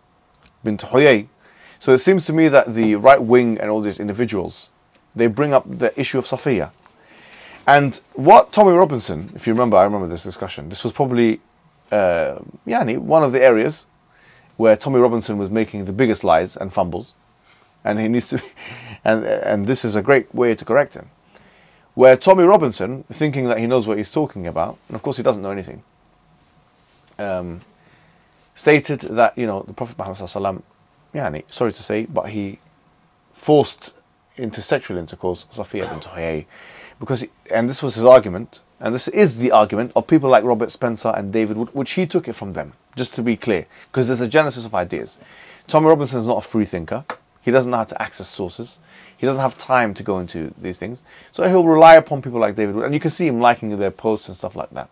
bint Huyay. So it seems to me that the right wing and all these individuals, they bring up the issue of Safiya. And what Tommy Robinson, if you remember, I remember this discussion, this was probably one of the areas where Tommy Robinson was making the biggest lies and fumbles, and he needs to, and this is a great way to correct him. Where Tommy Robinson, thinking that he knows what he's talking about, and of course he doesn't know anything, stated that, you know, the Prophet Muhammad sallallahu alaihi wasallam, sorry to say, but he forced into sexual intercourse Safiya bint Huyay, because and this was his argument, and this is the argument of people like Robert Spencer and David Wood, which he took it from them, just to be clear, because there's a genesis of ideas. Tommy Robinson is not a free thinker. He doesn't know how to access sources. He doesn't have time to go into these things, so he'll rely upon people like David Wood, and you can see him liking their posts and stuff like that.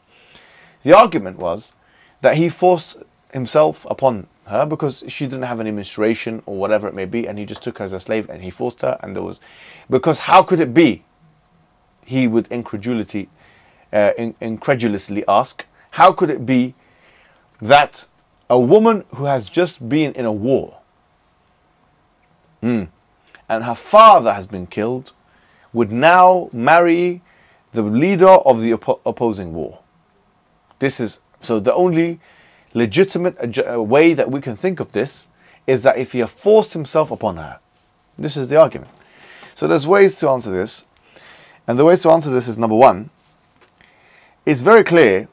The argument was that he forced himself upon her because she didn't have any menstruation or whatever it may be, and he just took her as a slave and he forced her, and there was, because how could it be, he would incredulously ask, how could it be that a woman who has just been in a war and her father has been killed would now marry the leader of the opposing war? This is, so the only legitimate way that we can think of this is that if he had forced himself upon her. This is the argument. So there's ways to answer this, and the ways to answer this is, number one, it's very clear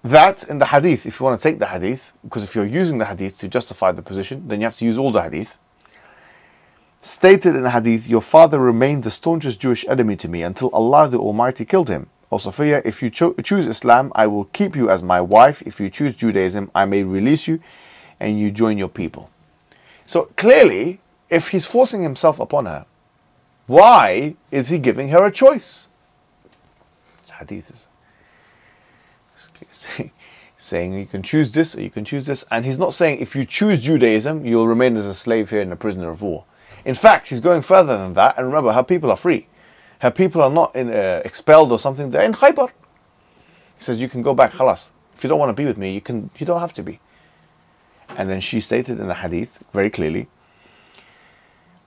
that in the hadith, if you want to take the hadith, because if you're using the hadith to justify the position, then you have to use all the hadith. Stated in the hadith, your father remained the staunchest Jewish enemy to me until Allah the Almighty killed him. O Safiya, if you choose Islam, I will keep you as my wife. If you choose Judaism, I may release you and you join your people. So clearly, if he's forcing himself upon her, why is he giving her a choice? It's hadith. Saying you can choose this or you can choose this. And he's not saying if you choose Judaism, you'll remain as a slave here and a prisoner of war. In fact, he's going further than that. And remember, her people are free. Her people are not expelled or something. They're in Hajberu. He says, you can go back, khalas. If you don't want to be with me, you don't have to be. And then she stated in the hadith very clearly,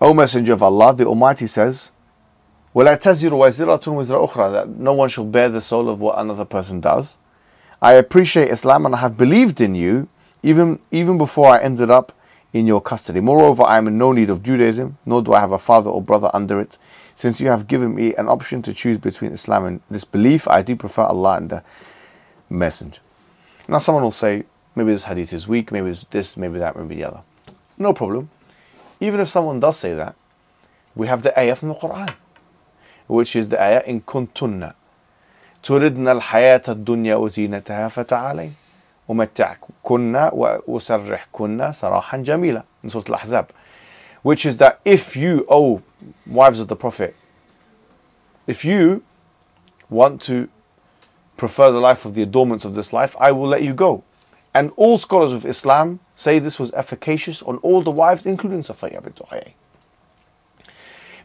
O Messenger of Allah, the Almighty says, وَلَا تَزِرُ وَزِرَةٌ وِزْرَ أُخْرَى, that no one shall bear the soul of what another person does. I appreciate Islam and I have believed in you even before I ended up in your custody. Moreover, I am in no need of Judaism, nor do I have a father or brother under it. Since you have given me an option to choose between Islam and disbelief, I do prefer Allah and the Messenger. Now someone will say, maybe this hadith is weak, maybe it's this, maybe that, maybe the other. No problem. Even if someone does say that, we have the ayah from the Quran, which is the ayah in kuntunna تردنا الحياة الدنيا وزينتها فتعالين ومتعكن وسرحكن سراحا جميلا in Surah Al-Ahzab, which is that if you, O wives of the Prophet, if you want to prefer the life of the adornments of this life, I will let you go. And all scholars of Islam say this was efficacious on all the wives, including Safiya bint Huyay.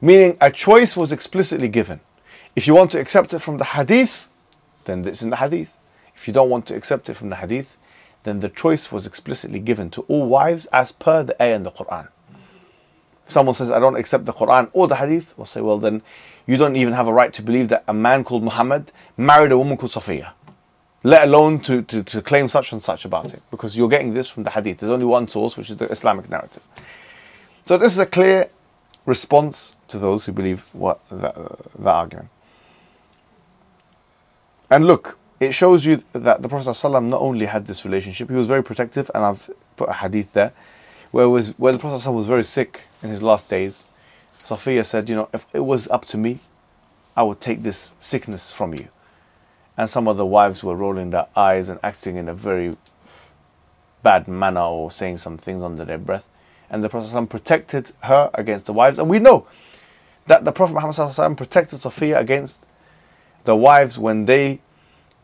Meaning a choice was explicitly given. If you want to accept it from the hadith, then it's in the hadith. If you don't want to accept it from the hadith, then the choice was explicitly given to all wives as per the ayah in the Quran. If someone says, I don't accept the Quran or the hadith, we'll say, well then, you don't even have a right to believe that a man called Muhammad married a woman called Safiya, let alone to claim such and such about it, because you're getting this from the hadith. There's only one source, which is the Islamic narrative. So this is a clear response to those who believe the argument. And look, it shows you that the Prophet ﷺ not only had this relationship, he was very protective, and I've put a hadith there, where the Prophet ﷺ was very sick in his last days. Safiya said, if it was up to me, I would take this sickness from you. And some of the wives were rolling their eyes and acting in a very bad manner or saying some things under their breath. And the Prophet ﷺ protected her against the wives. And we know that the Prophet Muhammad ﷺ protected Safiya against the wives when they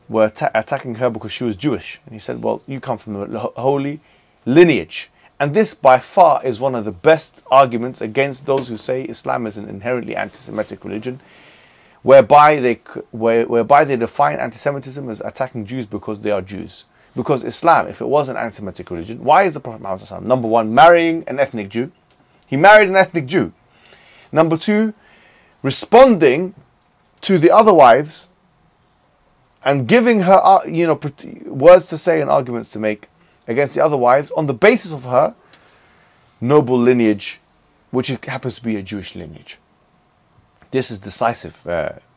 were attacking her because she was Jewish. And he said, well, you come from a holy lineage. And this by far is one of the best arguments against those who say Islam is an inherently anti-Semitic religion, whereby they define anti-Semitism as attacking Jews because they are Jews. Because Islam, if it was an anti-Semitic religion, why is the Prophet Muhammad ﷺ, number one, marrying an ethnic Jew? He married an ethnic Jew. Number two, responding to the other wives and giving her words to say and arguments to make against the other wives on the basis of her noble lineage, which happens to be a Jewish lineage. This is decisive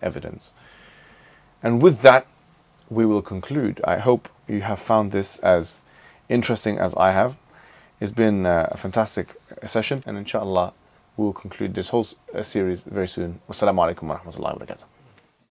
evidence. And with that, we will conclude. I hope you have found this as interesting as I have. It's been a fantastic session, and inshallah, we will conclude this whole series very soon. Wassalamu alaikum wa rahmatullahi wa barakatuh.